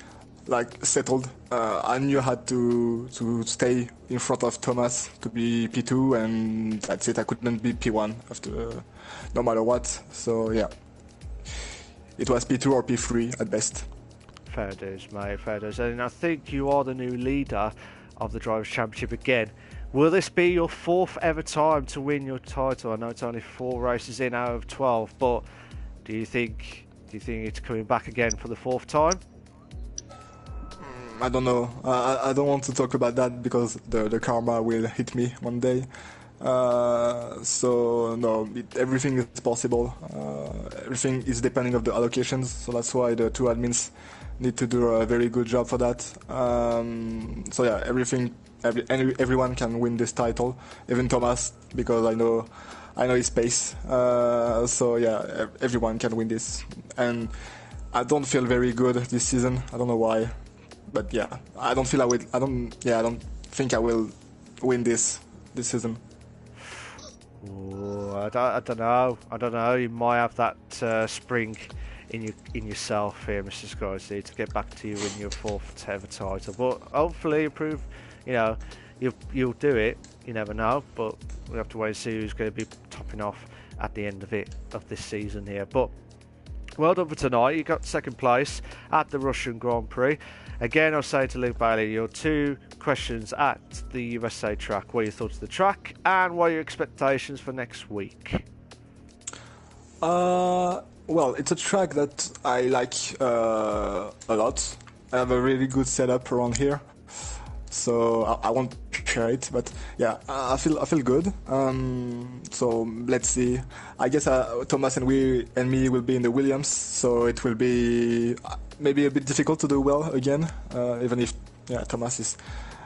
settled. I knew I had to stay in front of Thomas to be P2, and that's it. I couldn't be P1 after no matter what. So yeah, it was P2 or P3 at best. Fair dues, mate. Fair dues. And I think you are the new leader of the Drivers' Championship again. Will this be your 4th ever time to win your title? I know it's only 4 races in out of 12, but do you think it's coming back again for the 4th time? I don't know. I don't want to talk about that, because the karma will hit me one day. So no, everything is possible. Everything is depending on the allocations. So that's why the 2 admins need to do a very good job for that. So yeah, everyone can win this title, even Thomas, because I know his pace. So yeah, everyone can win this, and I don't feel very good this season. I don't know why. But yeah, I don't think I will win this season. Ooh, I don't know. You might have that spring in yourself here, Mr. Scorsese, to get back to you win your 4th ever title. But hopefully, prove you'll do it. You never know. But we have to wait and see who's going to be topping off at the end of this season here. But well done for tonight. You got 2nd place at the Russian Grand Prix. Again, I'll say to Luke Bailey, your 2 questions at the USA track. What are your thoughts of the track, and what are your expectations for next week? Well, it's a track that I like a lot. I have a really good setup around here, so I won't share it. But yeah, I feel good. So let's see. I guess Thomas and me will be in the Williams, so it will be maybe a bit difficult to do well again. Even if Thomas is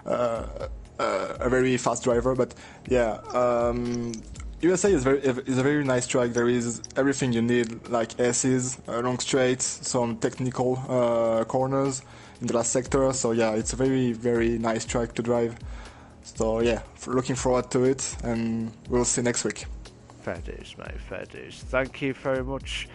a very fast driver, but yeah. USA is a very nice track. There is everything you need, like S's, long straights, some technical corners in the last sector. So yeah, it's a very, very nice track to drive. So yeah, looking forward to it, and we'll see next week. Fair dues, mate, fair dues. Thank you very much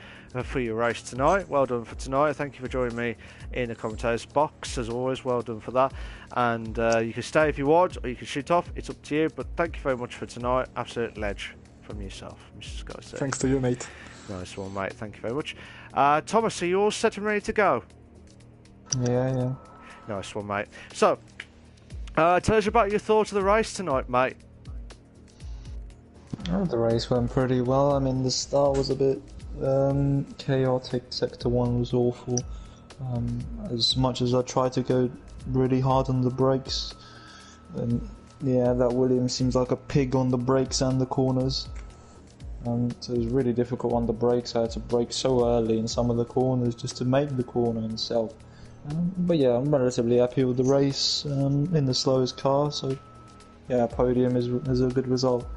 for your race tonight. Well done for tonight. Thank you for joining me in the commentators box, as always. Well done for that. And you can stay if you want, or you can shoot off. It's up to you. But thank you very much for tonight. Absolute ledge from yourself, Mr. Sky. Thanks to you, mate. Nice one, mate. Thank you very much. Thomas, are you all set and ready to go? Yeah. Nice one, mate. So, tell us about your thoughts of the race tonight, mate. Oh, the race went pretty well. I mean, the start was a bit chaotic. Sector 1 was awful. As much as I tried to go really hard on the brakes, that Williams seems like a pig on the brakes and the corners. So it was really difficult on the brakes. I had to brake so early in some of the corners just to make the corner itself. But yeah, I'm relatively happy with the race in the slowest car. So yeah, podium is a good result.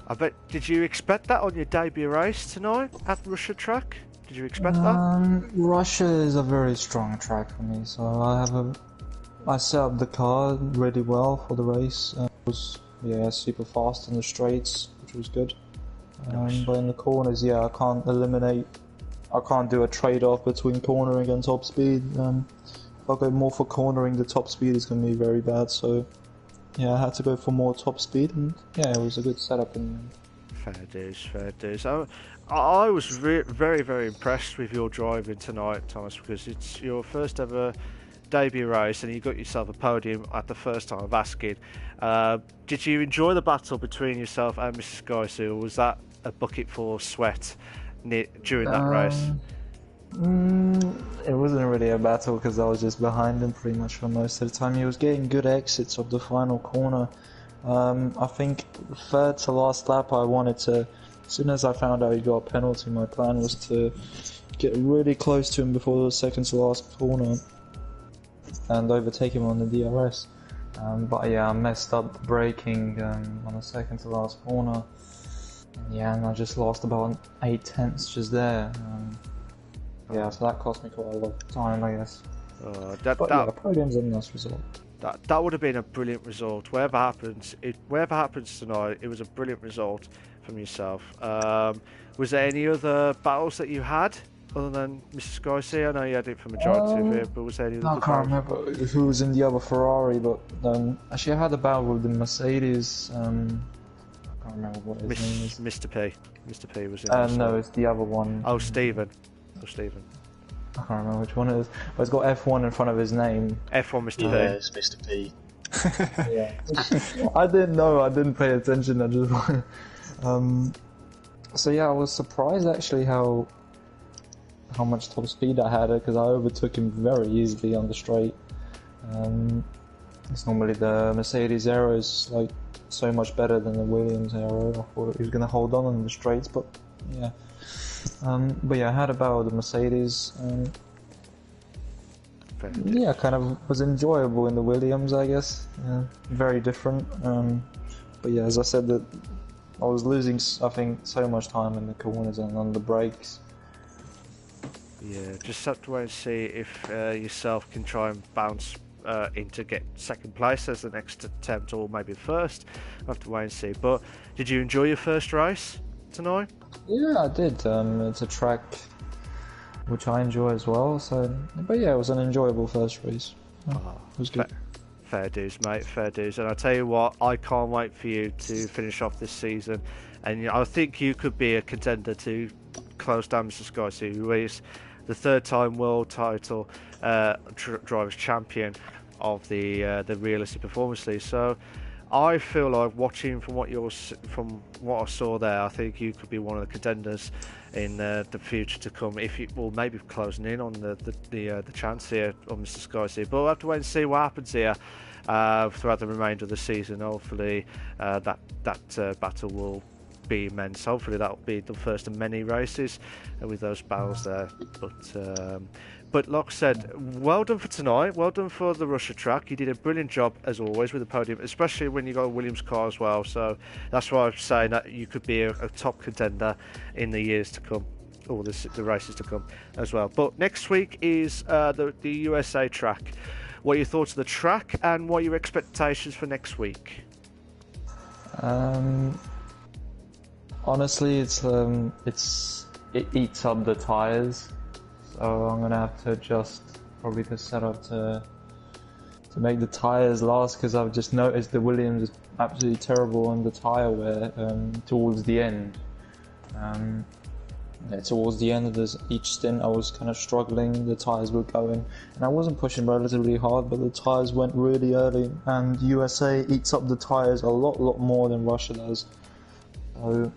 I bet. Did you expect that on your debut race tonight at Russia track? Did you expect that? Russia is a very strong track for me, so I set up the car really well for the race. It was super fast in the straights, which was good. Nice. But in the corners, I can't do a trade-off between cornering and top speed. If I go more for cornering, the top speed is going to be very bad. So I had to go for more top speed, and it was a good setup. Fair dues. I was very, very impressed with your driving tonight, Thomas, because it's your first ever debut race and you got yourself a podium at the first time of asking. Did you enjoy the battle between yourself and Mrs. Guysu, or was that a bucket full of sweat during that race? It wasn't really a battle because I was just behind him pretty much for most of the time. He was getting good exits of the final corner. I think the third to last lap I wanted to, as soon as I found out he got a penalty, my plan was to get really close to him before the second to last corner and overtake him on the DRS. But I messed up braking on the second to last corner. And I just lost about 8 tenths just there. So that cost me quite a lot of time, I guess. Podium's a nice result. That would have been a brilliant result. Whatever happens tonight, it was a brilliant result from yourself. Was there any other battles that you had other than Mrs. Garcia? I know you had it for majority of it, but was there any other battles? I can't remember who was in the other Ferrari, but actually I had a battle with the Mercedes. I can't remember what his name is. Mr. P. Mr. P was in. No, it's the other one. Oh, Stephen. I can't remember which one it is, but it's got F1 in front of his name. F1 Mr. P. Yeah, it's Mr. P. I didn't know, I didn't pay attention. I just I was surprised actually how much top speed I had, because I overtook him very easily on the straight. It's normally the Mercedes aero is like so much better than the Williams aero. I thought he was going to hold on the straights, but yeah. I had a battle with the Mercedes. Kind of was enjoyable in the Williams, I guess. Very different. As I said, that I was losing, I think, so much time in the corners and on the brakes. Yeah, just have to wait and see if yourself can try and bounce in to get second place as the next attempt, or maybe first. I'll have to wait and see. But did you enjoy your first race tonight? Yeah, I did. It's a track which I enjoy as well. It was an enjoyable first race. It was good. Fair dues, mate. Fair dues. And I tell you what, I can't wait for you to finish off this season. And I think you could be a contender to close down Mr. Sky, who is the third-time world title drivers champion of the Realistic Performance League. So I feel like watching from what I saw there, I think you could be one of the contenders in the future to come. If you, well, maybe closing in on the chance here of Mr. Skies here, but we'll have to wait and see what happens here throughout the remainder of the season. Hopefully, that battle will be immense. Hopefully, that will be the first of many races with those battles there. But like I said, well done for tonight. Well done for the Russia track. You did a brilliant job, as always, with the podium, especially when you got a Williams car as well. So that's why I'm saying that you could be a top contender in the years to come, or the races to come as well. But next week is the USA track. What are your thoughts of the track, and what are your expectations for next week? Honestly, it eats up the tires. So I'm gonna have to adjust probably the setup to make the tires last, because I've just noticed the Williams is absolutely terrible on the tire wear towards the end. Towards the end of each stint, I was kind of struggling. The tires were going, and I wasn't pushing relatively hard, but the tires went really early. And USA eats up the tires a lot more than Russia does. So,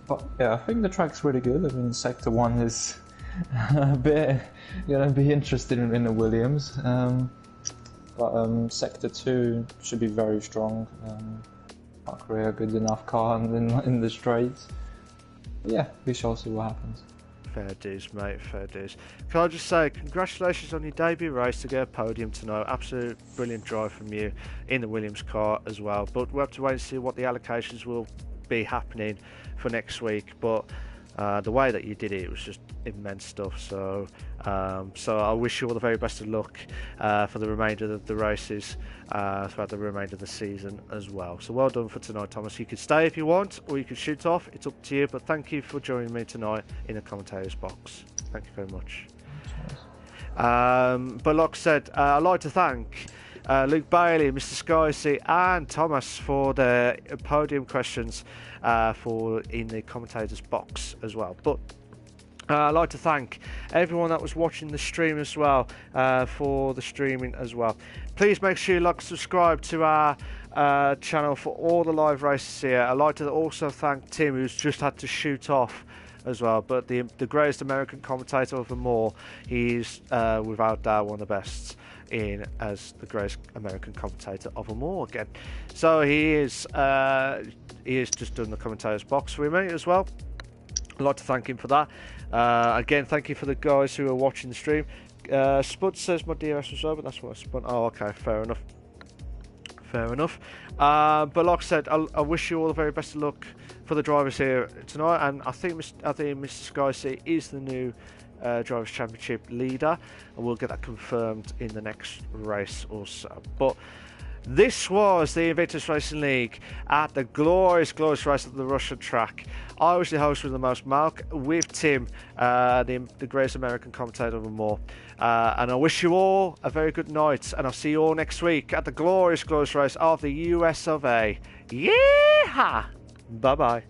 but yeah, I think the track's really good. I mean, Sector 1 is a bit gonna be interested in the Williams, but Sector 2 should be very strong. Not really a good enough car in the straights. But yeah, we shall see what happens. Fair dues, mate, fair dues. Can I just say congratulations on your debut race to get a podium tonight. Absolute brilliant drive from you in the Williams car as well. But we'll have to wait and see what the allocations will be happening for next week. But the way that you did it was just immense stuff. So I wish you all the very best of luck for the remainder of the races throughout the remainder of the season as well. So well done for tonight, Thomas. You could stay if you want, or you could shoot off. It's up to you. But thank you for joining me tonight in the commentators box. Thank you very much. But like I said, I'd like to thank Luke Bailey, Mr. Skysy, and Thomas for their podium questions in the commentators box as well. But I'd like to thank everyone that was watching the stream as well for the streaming as well. Please make sure you like and subscribe to our channel for all the live races here. I'd like to also thank Tim, who's just had to shoot off as well, but the greatest American commentator of them all. He's without doubt one of the best in as the greatest American commentator of them all again. So he is just done the commentators box for me as well. I'd like to thank him for that. Again, thank you for the guys who are watching the stream. Spud says my DRS was over. That's what I spun. Oh, okay, fair enough. But like I said, I wish you all the very best of luck for the drivers here tonight. And I think Mr. Skysy is the new Drivers' Championship leader, and we'll get that confirmed in the next race or so. But this was the Invictus Racing League at the glorious race of the Russian track. I was the host with the most, Malc, with Tim, the greatest American commentator of them all. And I wish you all a very good night, and I'll see you all next week at the glorious race of the US of A. Yeah! Bye-bye.